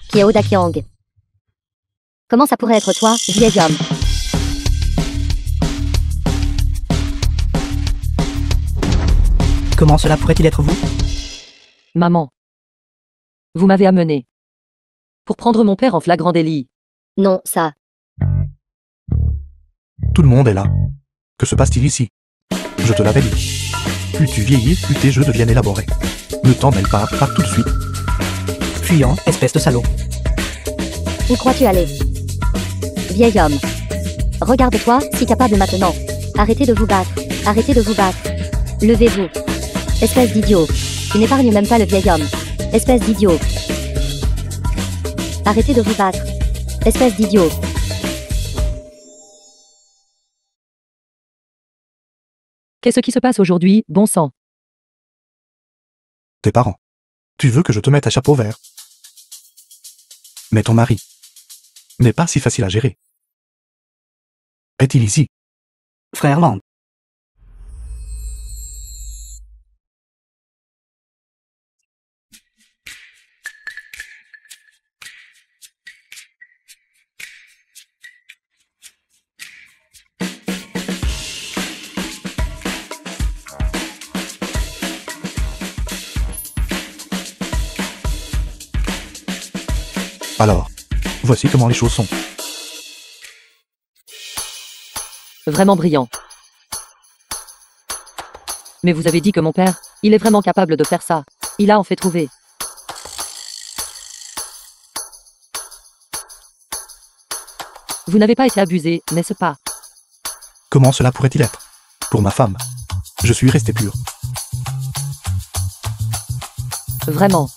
Kiao Dakyang. Comment ça pourrait être toi, vieil homme? Comment cela pourrait-il être vous? Maman. Vous m'avez amené. Pour prendre mon père en flagrant délit. Non, ça. Tout le monde est là. Que se passe-t-il ici? Je te l'avais dit. Plus tu vieillis, plus tes jeux deviennent élaborés. Ne t'en mêle pas, pars tout de suite. Fuyant, espèce de salaud. Où crois-tu aller? Vieil homme. Regarde-toi, si capable maintenant. Arrêtez de vous battre. Arrêtez de vous battre. Levez-vous. Espèce d'idiot. Tu n'épargnes même pas le vieil homme. Espèce d'idiot. Arrêtez de vous battre. Espèce d'idiot. Qu'est-ce qui se passe aujourd'hui, bon sang? Tes parents. Tu veux que je te mette à chapeau vert? Mais ton mari n'est pas si facile à gérer. Est-il ici? Frère Land. Alors, voici comment les choses sont. Vraiment brillant. Mais vous avez dit que mon père, il est vraiment capable de faire ça. Il a en fait trouvé. Vous n'avez pas été abusé, n'est-ce pas? Comment cela pourrait-il être? Pour ma femme, je suis resté pur. Vraiment.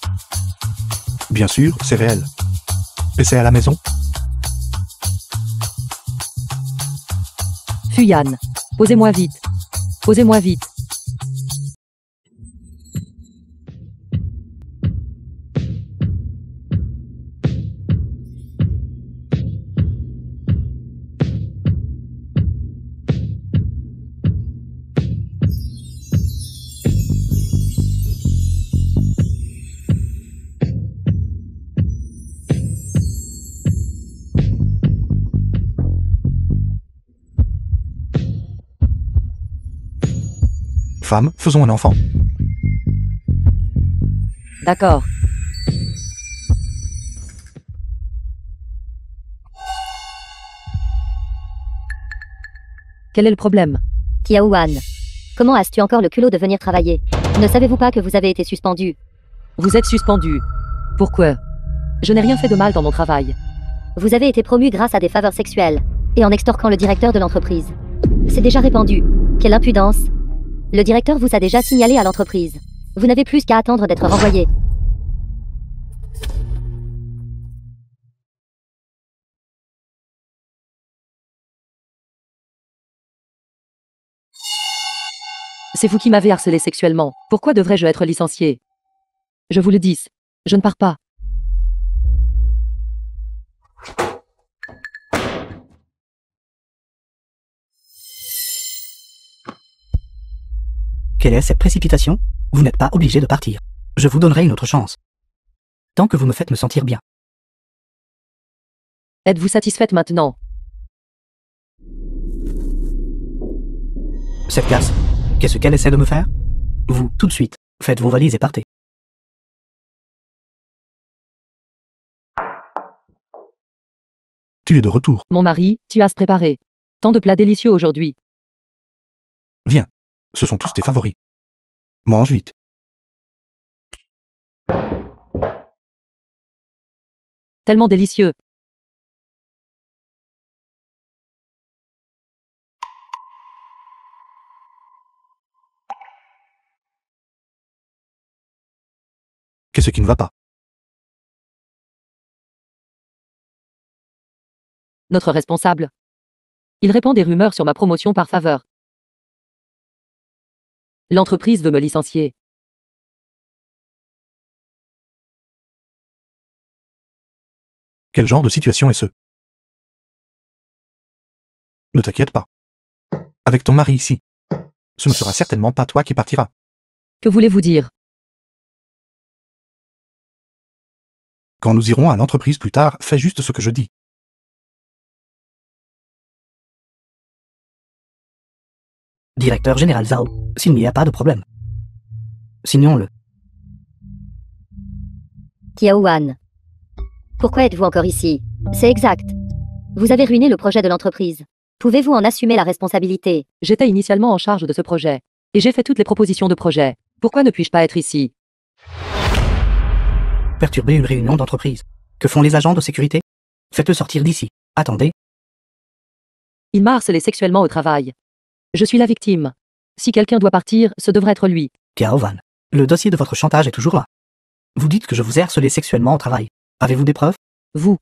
Bien sûr, c'est réel. Et c'est à la maison? Fuyan. Posez-moi vite. Posez-moi vite. Femme, faisons un enfant. D'accord. Quel est le problème? Kiaowan. Comment as-tu encore le culot de venir travailler? Ne savez-vous pas que vous avez été suspendu? Vous êtes suspendu. Pourquoi? Je n'ai rien fait de mal dans mon travail. Vous avez été promu grâce à des faveurs sexuelles, et en extorquant le directeur de l'entreprise. C'est déjà répandu. Quelle impudence! Le directeur vous a déjà signalé à l'entreprise. Vous n'avez plus qu'à attendre d'être renvoyé. C'est vous qui m'avez harcelé sexuellement. Pourquoi devrais-je être licencié? Je vous le dis. Je ne pars pas. Quelle est cette précipitation? Vous n'êtes pas obligé de partir. Je vous donnerai une autre chance. Tant que vous me faites me sentir bien. Êtes-vous satisfaite maintenant? Cette casse, qu'est-ce qu'elle essaie de me faire? Vous, tout de suite, faites vos valises et partez. Tu es de retour. Mon mari, tu as se préparer. Tant de plats délicieux aujourd'hui. Viens. Ce sont tous tes favoris. Mange vite. Tellement délicieux. Qu'est-ce qui ne va pas? Notre responsable. Il répand des rumeurs sur ma promotion par faveur. L'entreprise veut me licencier. Quel genre de situation est ce? Ne t'inquiète pas. Avec ton mari ici, ce ne sera certainement pas toi qui partiras. Que voulez-vous dire? Quand nous irons à l'entreprise plus tard, fais juste ce que je dis. Directeur général Zhao, s'il n'y a pas de problème. Signons-le. Kiaowan. Pourquoi êtes-vous encore ici? C'est exact. Vous avez ruiné le projet de l'entreprise. Pouvez-vous en assumer la responsabilité? J'étais initialement en charge de ce projet. Et j'ai fait toutes les propositions de projet. Pourquoi ne puis-je pas être ici? Perturber une réunion d'entreprise. Que font les agents de sécurité? Faites-le sortir d'ici. Attendez. Il m'a harcelé sexuellement au travail. Je suis la victime. Si quelqu'un doit partir, ce devrait être lui. Kiaowan, le dossier de votre chantage est toujours là. Vous dites que je vous ai harcelé sexuellement au travail. Avez-vous des preuves? Vous.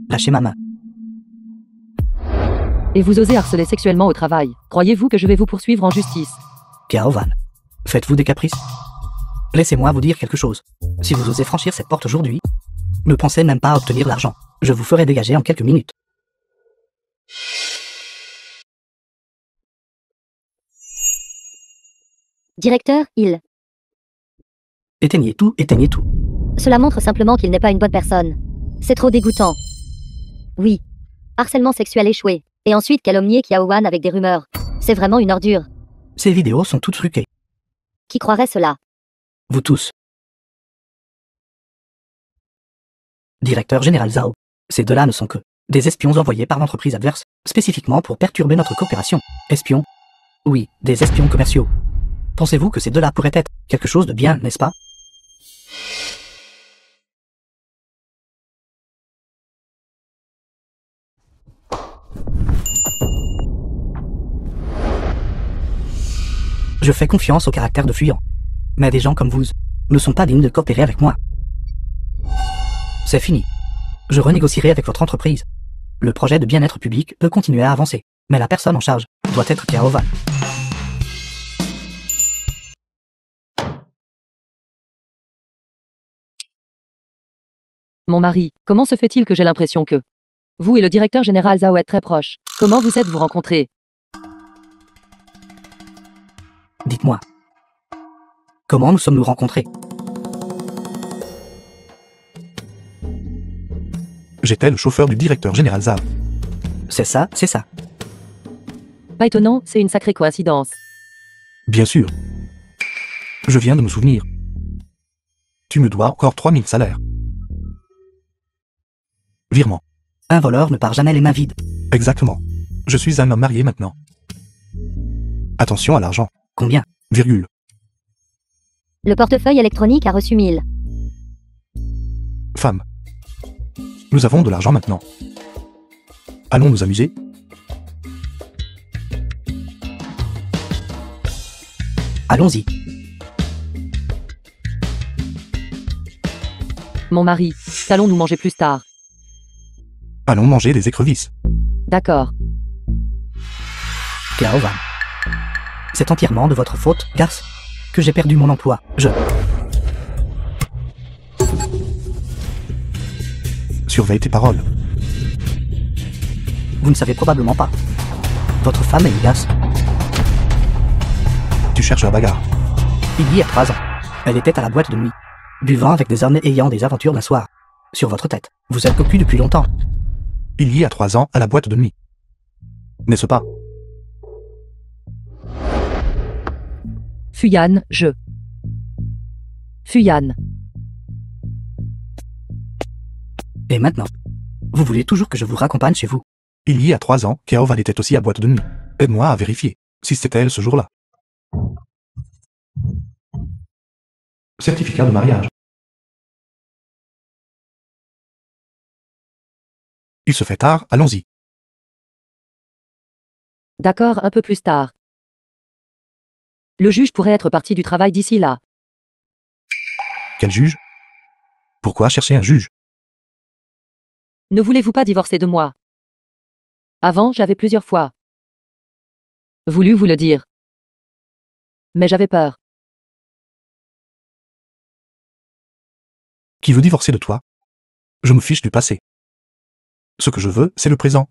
Lâchez ma main. Et vous osez harceler sexuellement au travail. Croyez-vous que je vais vous poursuivre en justice? Kiaowan, faites-vous des caprices? Laissez-moi vous dire quelque chose. Si vous osez franchir cette porte aujourd'hui, ne pensez même pas à obtenir l'argent. Je vous ferai dégager en quelques minutes. Directeur, il. Éteignez tout, éteignez tout. Cela montre simplement qu'il n'est pas une bonne personne. C'est trop dégoûtant. Oui. Harcèlement sexuel échoué. Et ensuite calomnier Kiaowan avec des rumeurs. C'est vraiment une ordure. Ces vidéos sont toutes truquées. Qui croirait cela? Vous tous. Directeur général Zhao. Ces deux-là ne sont que des espions envoyés par l'entreprise adverse, spécifiquement pour perturber notre coopération. Espions? Oui, des espions commerciaux. Pensez-vous que ces deux-là pourraient être quelque chose de bien, n'est-ce pas? Je fais confiance au caractère de fuyant. Mais des gens comme vous ne sont pas dignes de coopérer avec moi. C'est fini. Je renégocierai avec votre entreprise. Le projet de bien-être public peut continuer à avancer, mais la personne en charge doit être Cao Van. Mon mari, comment se fait-il que j'ai l'impression que vous et le directeur général Zhao êtes très proches? Comment vous êtes-vous rencontrés? Dites-moi. Comment nous sommes-nous rencontrés? J'étais le chauffeur du directeur général Zhao. C'est ça, c'est ça. Pas étonnant, c'est une sacrée coïncidence. Bien sûr. Je viens de me souvenir. Tu me dois encore 3000 salaires. Virement. Un voleur ne part jamais les mains vides. Exactement. Je suis un homme marié maintenant. Attention à l'argent. Combien? Virgule. Le portefeuille électronique a reçu 1000. Femme. Nous avons de l'argent maintenant. Allons nous amuser? Allons-y. Mon mari, qu'allons-nous manger plus tard? Allons manger des écrevisses. D'accord. Cao Van. C'est entièrement de votre faute, garce, que j'ai perdu mon emploi. Surveille tes paroles. Vous ne savez probablement pas. Votre femme est une garce. Tu cherches la bagarre. Il y a 3 ans, elle était à la boîte de nuit, buvant avec des hommes ayant des aventures d'un soir. Sur votre tête, vous êtes cocu depuis longtemps. Il y a 3 ans à la boîte de nuit. N'est-ce pas? Fuyan, Fuyan. Et maintenant, vous voulez toujours que je vous raccompagne chez vous? Il y a 3 ans, Cao Van était aussi à boîte de nuit. Aide-moi à vérifier si c'était elle ce jour-là. Certificat de mariage. Il se fait tard, allons-y. D'accord, un peu plus tard. Le juge pourrait être parti du travail d'ici là. Quel juge? Pourquoi chercher un juge? Ne voulez-vous pas divorcer de moi? Avant, j'avais plusieurs fois voulu vous le dire. Mais j'avais peur. Qui veut divorcer de toi? Je me fiche du passé. Ce que je veux, c'est le présent.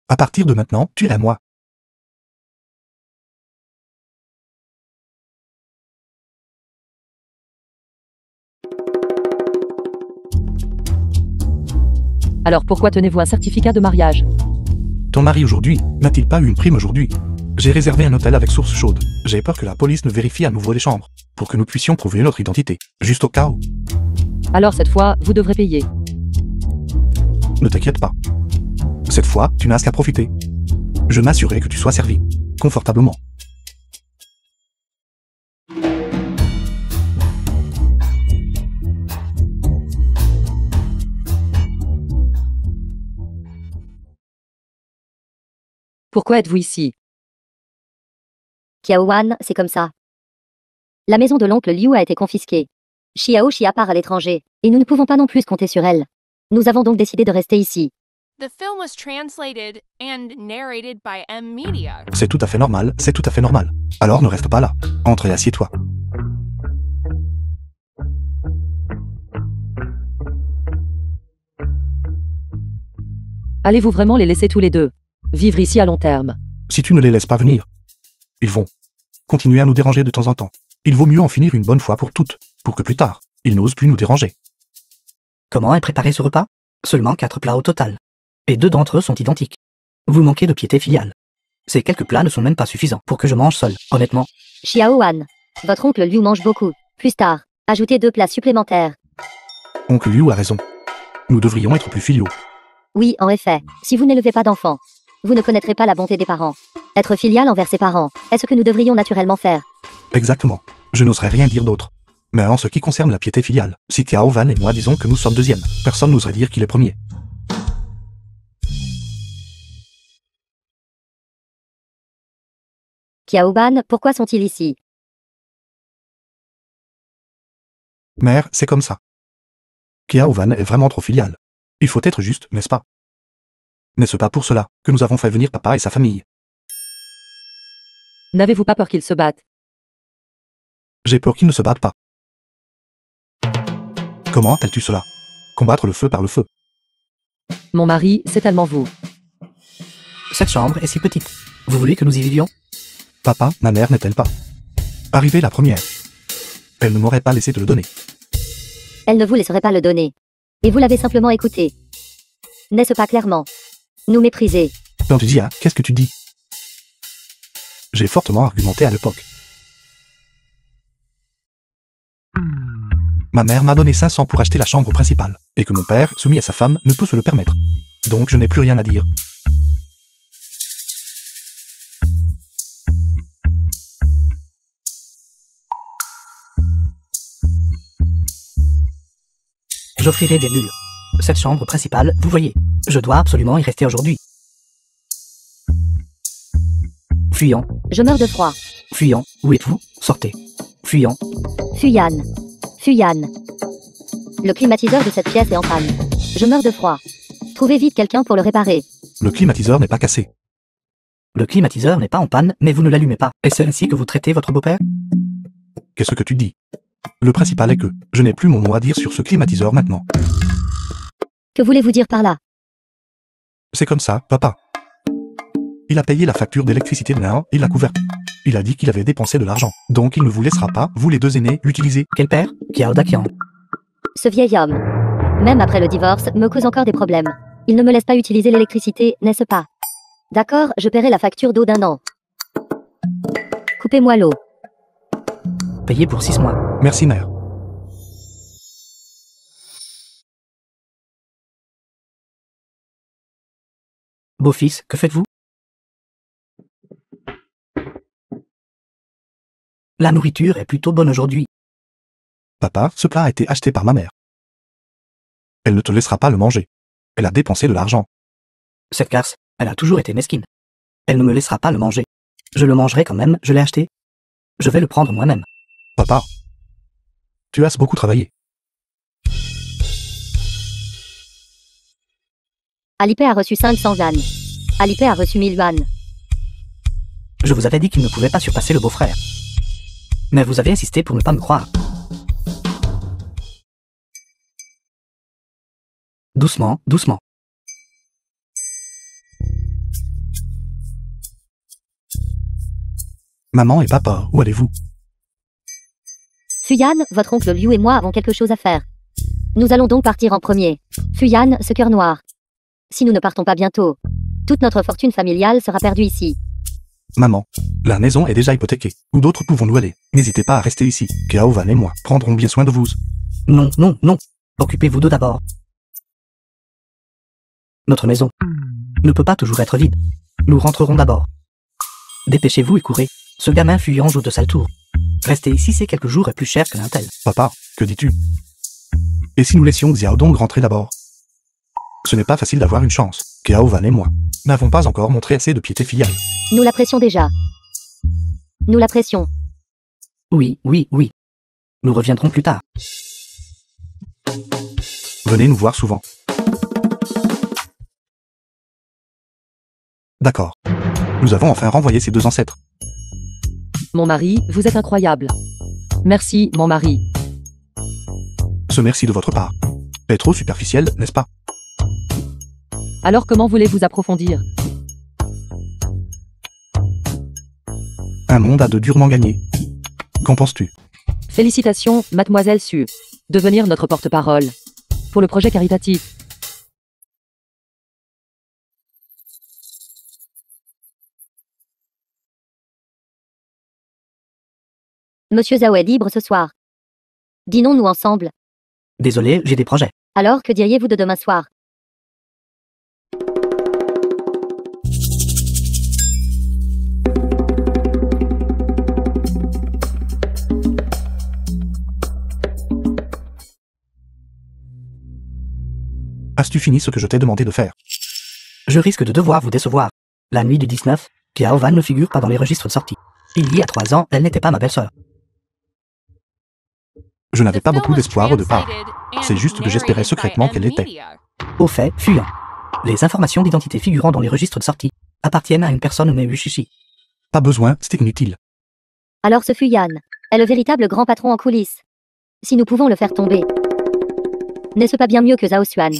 À partir de maintenant, tu es à moi. Alors pourquoi tenez-vous un certificat de mariage? Ton mari aujourd'hui, n'a-t-il pas eu une prime aujourd'hui? J'ai réservé un hôtel avec source chaude. J'ai peur que la police ne vérifie à nouveau les chambres, pour que nous puissions prouver notre identité, juste au cas où. Alors cette fois, vous devrez payer. Ne t'inquiète pas. Cette fois, tu n'as qu'à profiter. Je m'assurerai que tu sois servi, confortablement. Pourquoi êtes-vous ici? Cao Wan, c'est comme ça. La maison de l'oncle Liu a été confisquée. Xiao Xia part à l'étranger, et nous ne pouvons pas non plus compter sur elle. Nous avons donc décidé de rester ici. The film was translated and narrated by M Media. C'est tout à fait normal, c'est tout à fait normal. Alors ne reste pas là. Entre et assieds-toi. Allez-vous vraiment les laisser tous les deux vivre ici à long terme? Si tu ne les laisses pas venir, ils vont continuer à nous déranger de temps en temps. Il vaut mieux en finir une bonne fois pour toutes, pour que plus tard, ils n'osent plus nous déranger. Comment est préparé ce repas? Seulement 4 plats au total. Et 2 d'entre eux sont identiques. Vous manquez de piété filiale. Ces quelques plats ne sont même pas suffisants pour que je mange seul, honnêtement. Xiao Wan, votre oncle Liu mange beaucoup. Plus tard, ajoutez 2 plats supplémentaires. Oncle Liu a raison. Nous devrions être plus filiaux. Oui, en effet. Si vous n'élevez pas d'enfants, vous ne connaîtrez pas la bonté des parents. Être filial envers ses parents est ce que nous devrions naturellement faire. Exactement. Je n'oserais rien dire d'autre. Mais en ce qui concerne la piété filiale, si Kiao Van et moi disons que nous sommes deuxièmes, personne n'oserait dire qu'il est premier. Kiaoban, pourquoi sont-ils ici? Mère, c'est comme ça. Kiao Van est vraiment trop filial. Il faut être juste, n'est-ce pas? N'est-ce pas pour cela que nous avons fait venir papa et sa famille? N'avez-vous pas peur qu'ils se battent? J'ai peur qu'ils ne se battent pas. Comment appelles-tu cela? Combattre le feu par le feu. Mon mari, c'est tellement vous. Cette chambre est si petite. Vous voulez que nous y vivions? Papa, ma mère n'est-elle pas arrivée la première? Elle ne m'aurait pas laissé te le donner. Elle ne vous laisserait pas le donner. Et vous l'avez simplement écouté. N'est-ce pas clairement? Nous mépriser. Quand tu dis qu'est-ce que tu dis? J'ai fortement argumenté à l'époque. Ma mère m'a donné 500 pour acheter la chambre principale, et que mon père, soumis à sa femme, ne peut se le permettre. Donc je n'ai plus rien à dire. J'offrirai des murs. Cette chambre principale, vous voyez, je dois absolument y rester aujourd'hui. Fuyons, Je meurs de froid. fuyons, où êtes-vous? Sortez. Fuyons. Fuyan. Fuyan. Le climatiseur de cette pièce est en panne. Je meurs de froid. Trouvez vite quelqu'un pour le réparer. Le climatiseur n'est pas cassé. Le climatiseur n'est pas en panne, mais vous ne l'allumez pas. Est-ce ainsi que vous traitez votre beau-père? Qu'est-ce que tu dis? Le principal est que je n'ai plus mon mot à dire sur ce climatiseur maintenant. Que voulez-vous dire par là? C'est comme ça, papa. Il a payé la facture d'électricité de l'un, il l'a couverte. Il a dit qu'il avait dépensé de l'argent, donc il ne vous laissera pas, vous les deux aînés, l'utiliser. Quel père? Kiao Dakian. Ce vieil homme, même après le divorce, me cause encore des problèmes. Il ne me laisse pas utiliser l'électricité, n'est-ce pas? D'accord, je paierai la facture d'eau d'1 an. Coupez-moi l'eau. Payé pour 6 mois. Merci, mère. Beau-fils, que faites-vous? La nourriture est plutôt bonne aujourd'hui. Papa, ce plat a été acheté par ma mère. Elle ne te laissera pas le manger. Elle a dépensé de l'argent. Cette garce, elle a toujours été mesquine. Elle ne me laissera pas le manger. Je le mangerai quand même, je l'ai acheté. Je vais le prendre moi-même. Papa, tu as beaucoup travaillé. Alipé a reçu 500 yuan. Alipé a reçu 1000 yuan. Je vous avais dit qu'il ne pouvait pas surpasser le beau-frère. Mais vous avez insisté pour ne pas me croire. Doucement, doucement. Maman et papa, où allez-vous? Fuyan, votre oncle Liu et moi avons quelque chose à faire. Nous allons donc partir en premier. Fuyan, ce cœur noir. Si nous ne partons pas bientôt, toute notre fortune familiale sera perdue ici. Maman, la maison est déjà hypothéquée. Où d'autres pouvons-nous aller? N'hésitez pas à rester ici. Kiao Van et moi prendrons bien soin de vous. Non, non, non. Occupez-vous d'eux d'abord. Notre maison ne peut pas toujours être vide. Nous rentrerons d'abord. Dépêchez-vous et courez. Ce gamin fuyant joue de sales tours. Rester ici ces quelques jours est plus cher que l'un tel. Papa, que dis-tu? Et si nous laissions Xiaodong rentrer d'abord? Ce n'est pas facile d'avoir une chance. Kiao Van et moi n'avons pas encore montré assez de piété filiale. Nous l'apprécions déjà. Nous l'apprécions. Oui, oui, oui. Nous reviendrons plus tard. Venez nous voir souvent. D'accord. Nous avons enfin renvoyé ces deux ancêtres. Mon mari, vous êtes incroyable. Merci, mon mari. Ce merci de votre part est trop superficiel, n'est-ce pas? Alors comment voulez-vous approfondir? Un monde à deux durement gagné. Qu'en penses-tu? Félicitations, mademoiselle Su. Devenir notre porte-parole. Pour le projet caritatif. Monsieur Zhao est libre ce soir. Dînons-nous ensemble. Désolé, j'ai des projets. Alors, que diriez-vous de demain soir? As-tu fini ce que je t'ai demandé de faire? Je risque de devoir vous décevoir. La nuit du 19, Kiao Van ne figure pas dans les registres de sortie. Il y a 3 ans, elle n'était pas ma belle-sœur. Je n'avais The pas film beaucoup was d'espoir au départ. translated and C'est juste que j'espérais narrated secrètement by qu'elle l'était. M-Media. Au fait, fuyant. Les informations d'identité figurant dans les registres de sortie appartiennent à une personne nommée Wushishi. Pas besoin, c'est inutile. Alors ce fut Yann. Est le véritable grand patron en coulisses. Si nous pouvons le faire tomber. N'est-ce pas bien mieux que Zhao Xuan?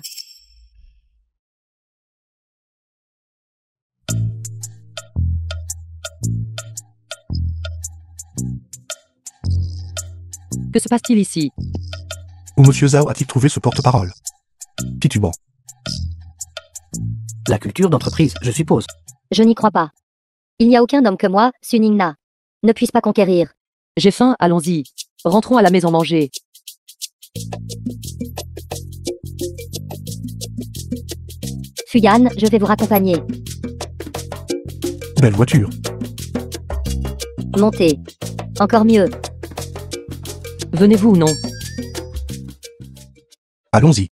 Que se passe-t-il ici? Où Monsieur Zhao a-t-il trouvé ce porte-parole? Titubant. La culture d'entreprise, je suppose. Je n'y crois pas. Il n'y a aucun homme que moi, Suningna, ne puisse pas conquérir. J'ai faim, allons-y. Rentrons à la maison manger. Fuyan, je vais vous raccompagner. Belle voiture. Montez. Encore mieux. Venez-vous ou non? Allons-y.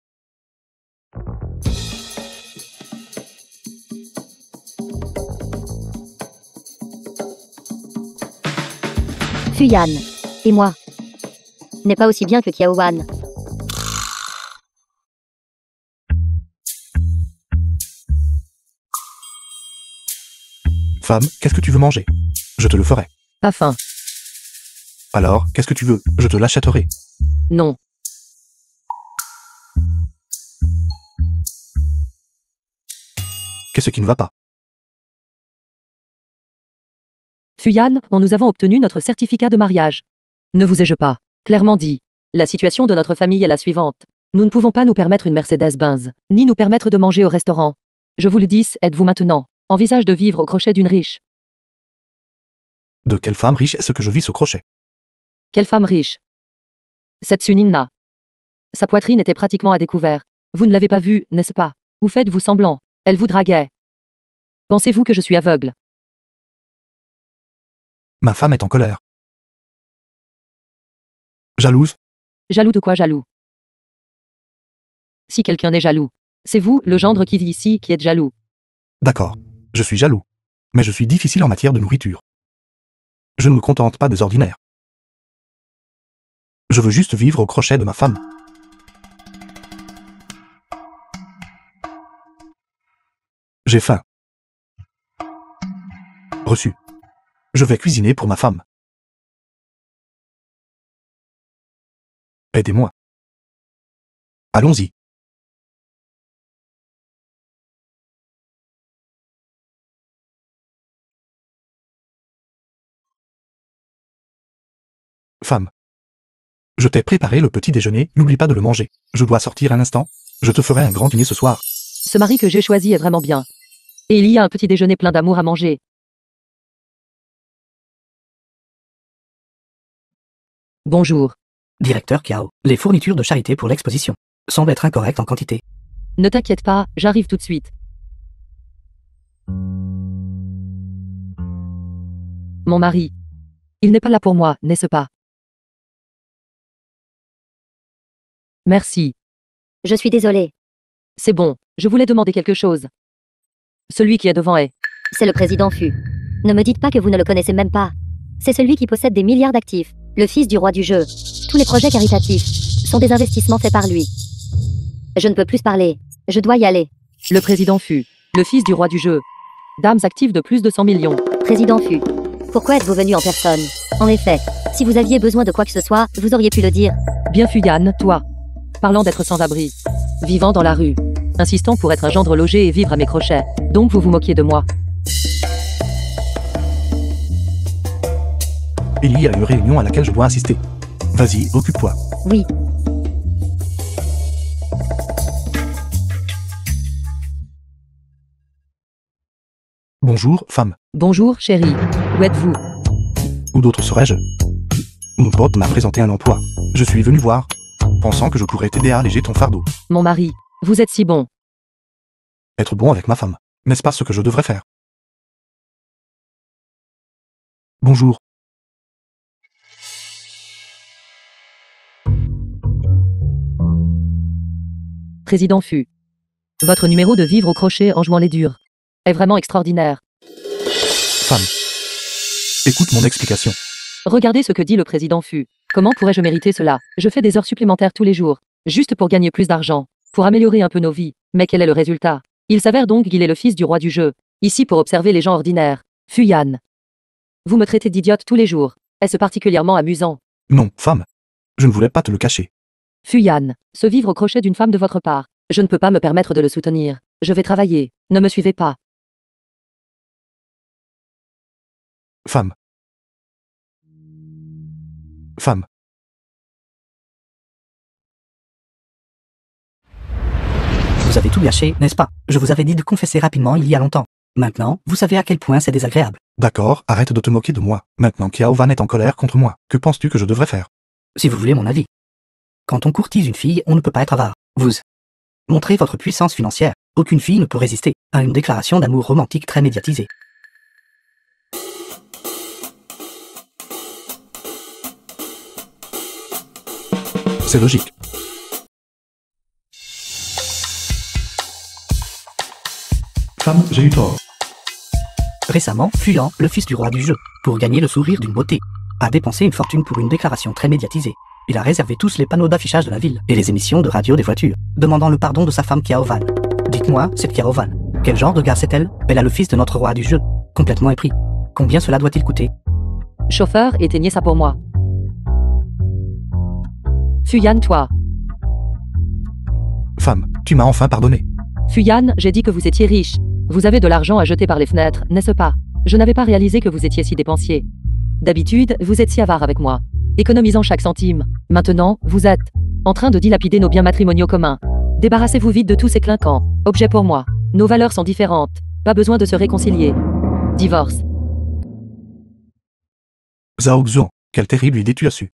Fuyan. Et moi. N'est pas aussi bien que Kiao Wan. Femme, qu'est-ce que tu veux manger? Je te le ferai. Pas faim. Alors, qu'est-ce que tu veux? Je te l'achèterai. Non. Qu'est-ce qui ne va pas? Fuyan, nous avons obtenu notre certificat de mariage. Ne vous ai-je pas clairement dit? La situation de notre famille est la suivante. Nous ne pouvons pas nous permettre une Mercedes-Benz, ni nous permettre de manger au restaurant. Je vous le dis, êtes-vous maintenant? Envisage de vivre au crochet d'une riche. De quelle femme riche est-ce que je vis au crochet? Quelle femme riche? Cette Suninna. Sa poitrine était pratiquement à découvert. Vous ne l'avez pas vue, n'est-ce pas? Ou faites-vous semblant? Elle vous draguait. Pensez-vous que je suis aveugle? Ma femme est en colère. Jalouse? Jaloux de quoi jaloux? Si quelqu'un est jaloux, c'est vous, le gendre qui vit ici, qui êtes jaloux. D'accord. Je suis jaloux. Mais je suis difficile en matière de nourriture. Je ne me contente pas des ordinaires. Je veux juste vivre au crochet de ma femme. J'ai faim. Reçu. Je vais cuisiner pour ma femme. Aidez-moi. Allons-y. Femme. Je t'ai préparé le petit déjeuner, n'oublie pas de le manger. Je dois sortir un instant. Je te ferai un grand dîner ce soir. Ce mari que j'ai choisi est vraiment bien. Et il y a un petit déjeuner plein d'amour à manger. Bonjour. Directeur Kiao. Les fournitures de charité pour l'exposition semblent être incorrectes en quantité. Ne t'inquiète pas, j'arrive tout de suite. Mon mari. Il n'est pas là pour moi, n'est-ce pas? Merci. Je suis désolé. C'est bon, je voulais demander quelque chose. Celui qui est devant est... C'est le président Fu. Ne me dites pas que vous ne le connaissez même pas. C'est celui qui possède des milliards d'actifs, le fils du roi du jeu. Tous les projets caritatifs sont des investissements faits par lui. Je ne peux plus parler. Je dois y aller. Le président Fu, le fils du roi du jeu. Dames actives de plus de 100 millions. Président Fu. Pourquoi êtes-vous venu en personne? En effet, si vous aviez besoin de quoi que ce soit, vous auriez pu le dire. Bien Fuyan, toi. Parlant d'être sans abri. Vivant dans la rue. Insistant pour être un gendre logé et vivre à mes crochets. Donc vous vous moquiez de moi. Il y a une réunion à laquelle je dois assister. Vas-y, occupe-toi. Oui. Bonjour, femme. Bonjour, chérie. Où êtes-vous? Où d'autre serais-je? Mon pote m'a présenté un emploi. Je suis venu voir. pensant que je pourrais t'aider à alléger ton fardeau. Mon mari, vous êtes si bon. Être bon avec ma femme. N'est-ce pas ce que je devrais faire? Bonjour. Président Fu. Votre numéro de vivre au crochet en jouant les durs est vraiment extraordinaire. Femme. Écoute mon explication. Regardez ce que dit le président Fu. Comment pourrais-je mériter cela? Je fais des heures supplémentaires tous les jours, juste pour gagner plus d'argent, pour améliorer un peu nos vies. Mais quel est le résultat? Il s'avère donc qu'il est le fils du roi du jeu, ici pour observer les gens ordinaires. Fu Yan. Vous me traitez d'idiote tous les jours. Est-ce particulièrement amusant? Non, femme. Je ne voulais pas te le cacher. Fu Yan. Se vivre au crochet d'une femme de votre part. Je ne peux pas me permettre de le soutenir. Je vais travailler. Ne me suivez pas. Femme. Femme. Vous avez tout gâché, n'est-ce pas? Je vous avais dit de confesser rapidement il y a longtemps. Maintenant, vous savez à quel point c'est désagréable. D'accord, arrête de te moquer de moi. Maintenant Xiao Van est en colère contre moi. Que penses-tu que je devrais faire? Si vous voulez mon avis. Quand on courtise une fille, on ne peut pas être avare. Vous montrez votre puissance financière. Aucune fille ne peut résister à une déclaration d'amour romantique très médiatisée. C'est logique. Femme, j'ai eu tort. Récemment, Fuyan, le fils du roi du jeu, pour gagner le sourire d'une beauté, a dépensé une fortune pour une déclaration très médiatisée. Il a réservé tous les panneaux d'affichage de la ville et les émissions de radio des voitures, demandant le pardon de sa femme Xiao Van. Dites-moi, cette Xiao Van, quel genre de gars c'est-elle? Elle a le fils de notre roi du jeu, complètement épris. Combien cela doit-il coûter? Chauffeur, éteignez ça pour moi. Fu Yan, toi. Femme, tu m'as enfin pardonné. Fu Yan, j'ai dit que vous étiez riche. Vous avez de l'argent à jeter par les fenêtres, n'est-ce pas? Je n'avais pas réalisé que vous étiez si dépensier. D'habitude, vous êtes si avare avec moi, économisant chaque centime. Maintenant, vous êtes en train de dilapider nos biens matrimoniaux communs. Débarrassez-vous vite de tous ces clinquants objets pour moi. Nos valeurs sont différentes. Pas besoin de se réconcilier. Divorce. Zhao Xuan, quelle terrible idée tu as su.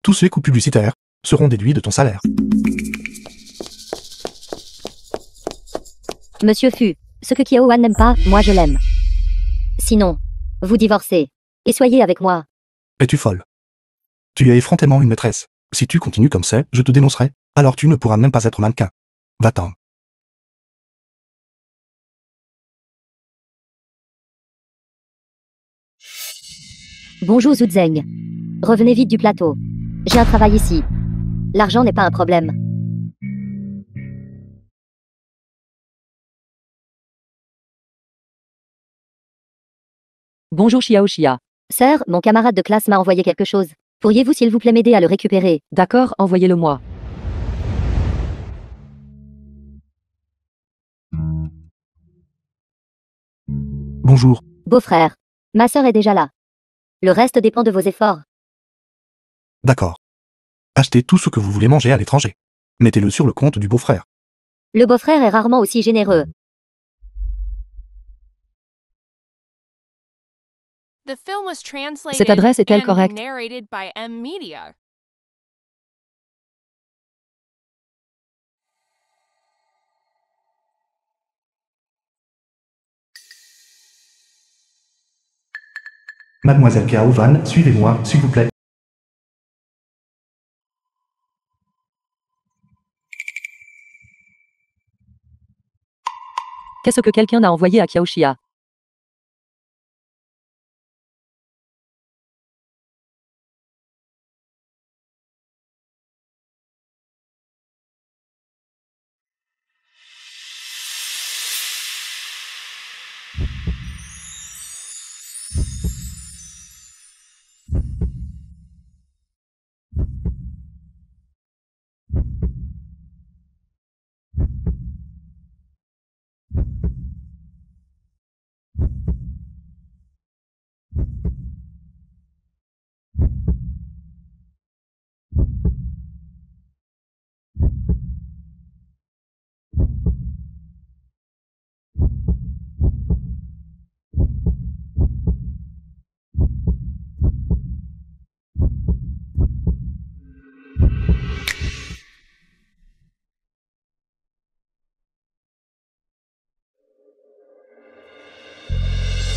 Tous ces coûts publicitaires seront déduits de ton salaire. Monsieur Fu, ce que Xiao Wan n'aime pas, moi je l'aime. Sinon, vous divorcez. Et soyez avec moi. Es-tu folle? Tu es effrontément une maîtresse. Si tu continues comme ça, je te dénoncerai. Alors tu ne pourras même pas être mannequin. Va-t'en. Bonjour Zhu Zeng. Revenez vite du plateau. J'ai un travail ici. L'argent n'est pas un problème. Bonjour Xiao Xia. Sir, mon camarade de classe m'a envoyé quelque chose. Pourriez-vous s'il vous plaît m'aider à le récupérer? D'accord, envoyez-le-moi. Bonjour. Beau-frère. Ma sœur est déjà là. Le reste dépend de vos efforts. D'accord. Achetez tout ce que vous voulez manger à l'étranger. Mettez-le sur le compte du beau-frère. Le beau-frère est rarement aussi généreux. The film was translated Cette adresse est-elle and correcte? narrated by M Media. Mademoiselle Xiao Van, suivez-moi, s'il vous plaît. Qu'est-ce que quelqu'un a envoyé à Xiao Xia?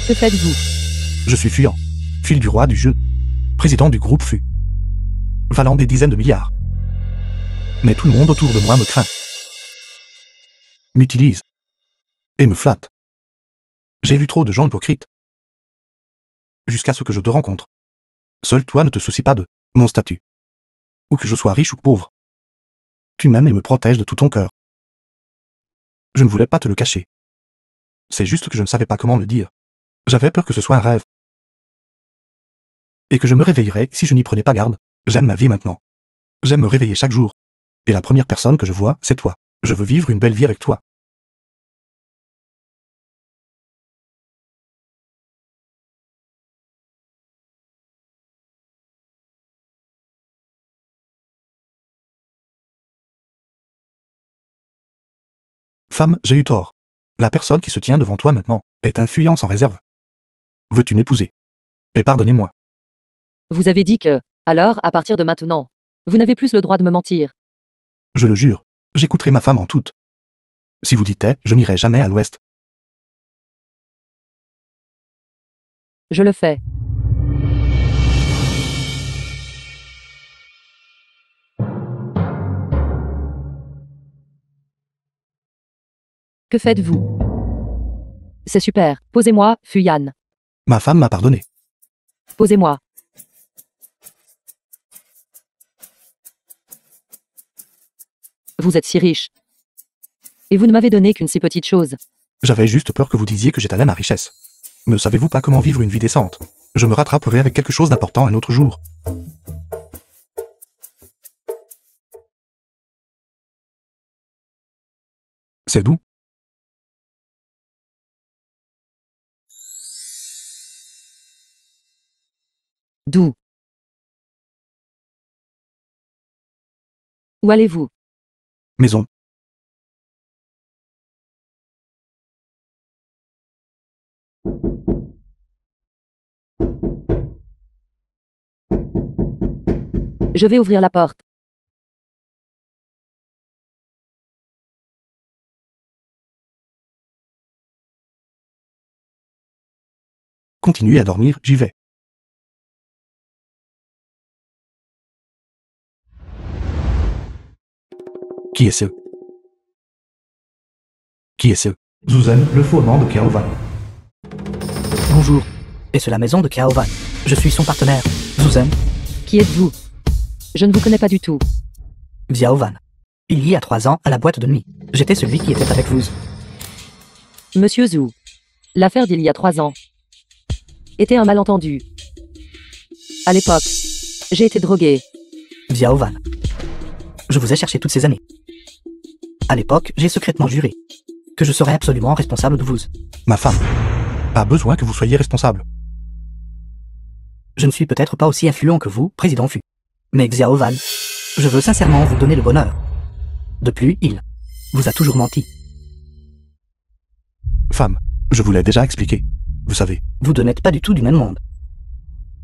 Que faites-vous? Je suis Fuyant, fille du roi du jeu, président du groupe Fu, valant des dizaines de milliards. Mais tout le monde autour de moi me craint, m'utilise et me flatte. J'ai vu trop de gens hypocrites. Jusqu'à ce que je te rencontre. Seul toi ne te soucies pas de mon statut. Ou que je sois riche ou pauvre. Tu m'aimes et me protèges de tout ton cœur. Je ne voulais pas te le cacher. C'est juste que je ne savais pas comment le dire. J'avais peur que ce soit un rêve. Et que je me réveillerais si je n'y prenais pas garde. J'aime ma vie maintenant. J'aime me réveiller chaque jour. Et la première personne que je vois, c'est toi. Je veux vivre une belle vie avec toi. Femme, j'ai eu tort. La personne qui se tient devant toi maintenant est un Fuyant sans réserve. Veux-tu m'épouser? Et pardonnez-moi. Vous avez dit que, alors, à partir de maintenant, vous n'avez plus le droit de me mentir. Je le jure, j'écouterai ma femme en toute. Si vous dites je n'irai jamais à l'ouest. Je le fais. Que faites-vous? C'est super. Posez-moi, Fuyan. Ma femme m'a pardonné. Posez-moi. Vous êtes si riche. Et vous ne m'avez donné qu'une si petite chose. J'avais juste peur que vous disiez que j'étalais ma richesse. Ne savez-vous pas comment vivre une vie décente? Je me rattraperai avec quelque chose d'important un autre jour. C'est doux. D'où? Où allez-vous? Maison. Je vais ouvrir la porte. Continuez à dormir, j'y vais. Qui est ce? Qui est ce? Zuzen, le faux amant de Kaovan. Bonjour. Est-ce la maison de Kaovan? Je suis son partenaire, Zuzen, Qui êtes-vous? Je ne vous connais pas du tout. Xiaovan. Il y a 3 ans, à la boîte de nuit, j'étais celui qui était avec vous. Monsieur Zhu. L'affaire d'il y a 3 ans était un malentendu. À l'époque, j'ai été drogué. Xiaovan. Je vous ai cherché toutes ces années. À l'époque, j'ai secrètement juré que je serais absolument responsable de vous. Ma femme a besoin que vous soyez responsable. Je ne suis peut-être pas aussi influent que vous, président Fu. Mais Xiaovan, je veux sincèrement vous donner le bonheur. Depuis, il vous a toujours menti. Femme, je vous l'ai déjà expliqué. Vous savez. Vous deux n'êtes pas du tout du même monde.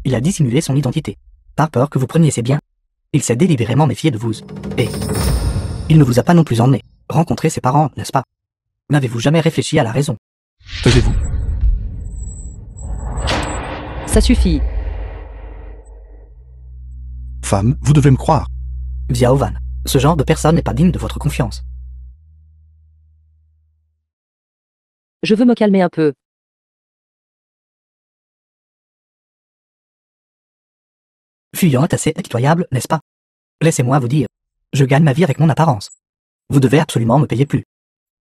Il a dissimulé son identité. Par peur que vous preniez ses biens, il s'est délibérément méfié de vous. Et il ne vous a pas non plus emmené rencontrer ses parents, n'est-ce pas? N'avez-vous jamais réfléchi à la raison? Taisez-vous. Ça suffit. Femme, vous devez me croire. Xiaovan, ce genre de personne n'est pas digne de votre confiance. Je veux me calmer un peu. Fuyant est assez impitoyable, n'est-ce pas? Laissez-moi vous dire. Je gagne ma vie avec mon apparence. Vous devez absolument me payer plus.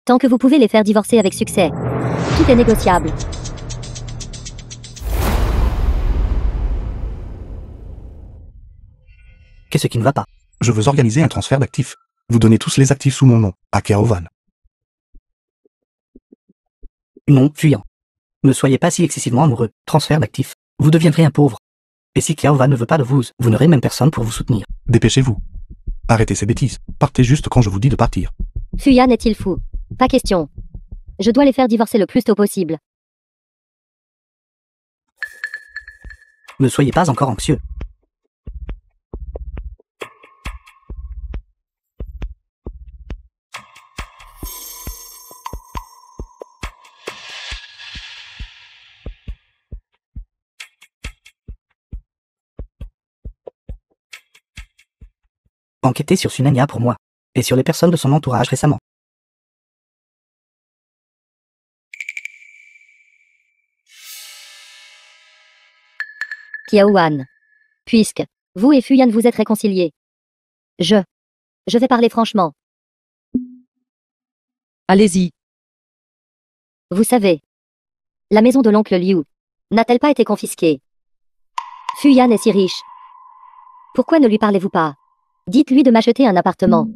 Tant que vous pouvez les faire divorcer avec succès. Tout est négociable. Qu'est-ce qui ne va pas? Je veux organiser un transfert d'actifs. Vous donnez tous les actifs sous mon nom, à Kaovan. Non, Fuyant. Ne soyez pas si excessivement amoureux. Transfert d'actifs. Vous deviendrez un pauvre. Et si Kaovan ne veut pas de vous, vous n'aurez même personne pour vous soutenir. Dépêchez-vous. Arrêtez ces bêtises. Partez juste quand je vous dis de partir. Fuyan est-il fou? Pas question. Je dois les faire divorcer le plus tôt possible. Ne soyez pas encore anxieux. Enquêtez sur Sunanya pour moi, et sur les personnes de son entourage récemment. Qiaowan. Puisque vous et Fuyan vous êtes réconciliés. Je vais parler franchement. Allez-y. Vous savez, la maison de l'oncle Liu n'a-t-elle pas été confisquée? Fuyan est si riche. Pourquoi ne lui parlez-vous pas? Dites-lui de m'acheter un appartement.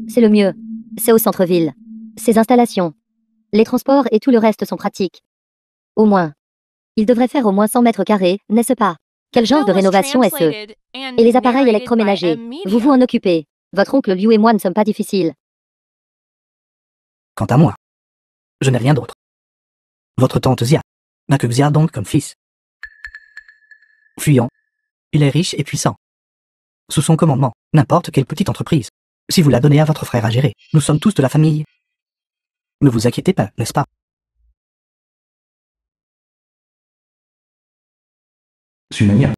C'est le mieux. C'est au centre-ville. Ses installations, les transports et tout le reste sont pratiques. Au moins. Il devrait faire au moins 100 mètres carrés, n'est-ce pas? Quel genre de rénovation est-ce? Et les appareils électroménagers, vous vous en occupez. Votre oncle Liu et moi ne sommes pas difficiles. Quant à moi, je n'ai rien d'autre. Votre tante Xia n'a que Xia donc comme fils. Fuyant, il est riche et puissant. Sous son commandement, n'importe quelle petite entreprise, si vous la donnez à votre frère à gérer, nous sommes tous de la famille. Ne vous inquiétez pas, n'est-ce pas? Sunanya.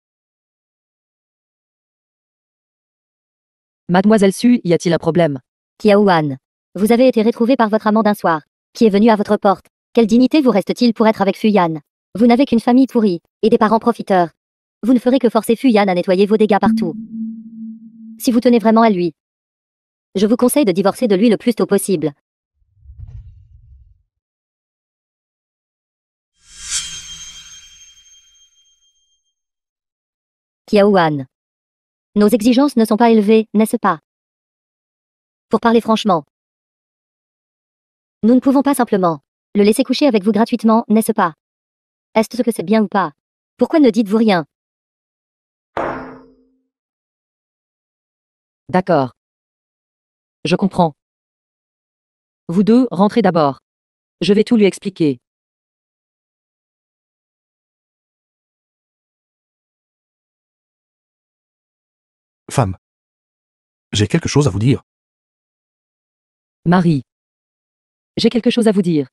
Mademoiselle Su, y a-t-il un problème? Qiaowan. Vous avez été retrouvé par votre amant d'un soir, qui est venu à votre porte. Quelle dignité vous reste-t-il pour être avec Fuyan? Vous n'avez qu'une famille pourrie, et des parents profiteurs. Vous ne ferez que forcer Fuyan à nettoyer vos dégâts partout. Si vous tenez vraiment à lui, je vous conseille de divorcer de lui le plus tôt possible. Qiaowan. Nos exigences ne sont pas élevées, n'est-ce pas? Pour parler franchement, nous ne pouvons pas simplement le laisser coucher avec vous gratuitement, n'est-ce pas? Est-ce que c'est bien ou pas? Pourquoi ne dites-vous rien? D'accord. Je comprends. Vous deux, rentrez d'abord. Je vais tout lui expliquer. Femme. J'ai quelque chose à vous dire. Marie. J'ai quelque chose à vous dire.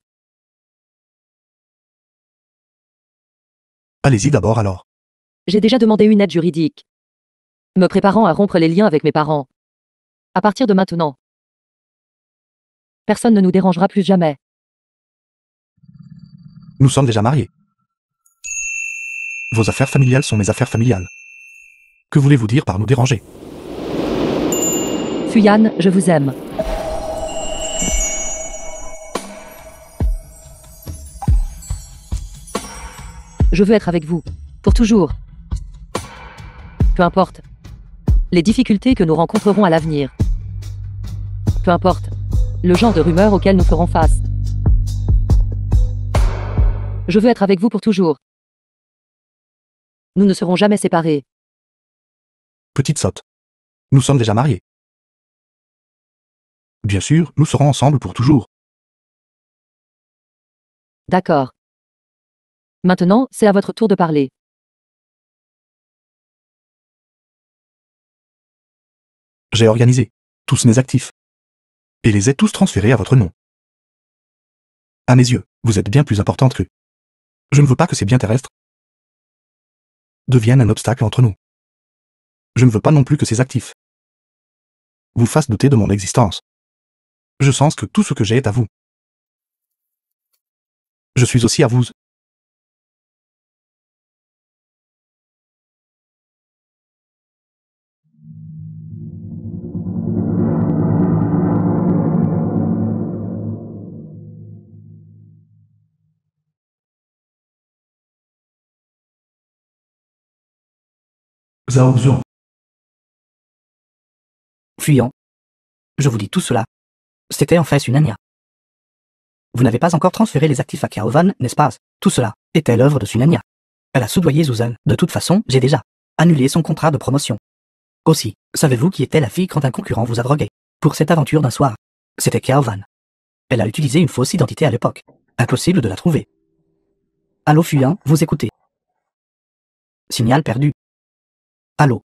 Allez-y d'abord alors. J'ai déjà demandé une aide juridique, me préparant à rompre les liens avec mes parents. À partir de maintenant, personne ne nous dérangera plus jamais. Nous sommes déjà mariés. Vos affaires familiales sont mes affaires familiales. Que voulez-vous dire par nous déranger? Fuyan, je vous aime. Je veux être avec vous, pour toujours. Peu importe les difficultés que nous rencontrerons à l'avenir. Peu importe le genre de rumeurs auxquelles nous ferons face. Je veux être avec vous pour toujours. Nous ne serons jamais séparés. Petite sotte. Nous sommes déjà mariés. Bien sûr, nous serons ensemble pour toujours. D'accord. Maintenant, c'est à votre tour de parler. J'ai organisé tous mes actifs et les ai tous transférés à votre nom. À mes yeux, vous êtes bien plus importante que... Je ne veux pas que ces biens terrestres deviennent un obstacle entre nous. Je ne veux pas non plus que ces actifs vous fassent douter de mon existence. Je sens que tout ce que j'ai est à vous. Je suis aussi à vous. Zhao Zhuang. Fuyant. Je vous dis tout cela. C'était en fait Sunanya. Vous n'avez pas encore transféré les actifs à Qiaowan, n'est-ce pas? Tout cela était l'œuvre de Sunanya. Elle a soudoyé Zuzan. De toute façon, j'ai déjà annulé son contrat de promotion. Aussi, savez-vous qui était la fille quand un concurrent vous a drogué? Pour cette aventure d'un soir. C'était Qiaowan. Elle a utilisé une fausse identité à l'époque. Impossible de la trouver. Allô Fuyant, vous écoutez. Signal perdu. Allô.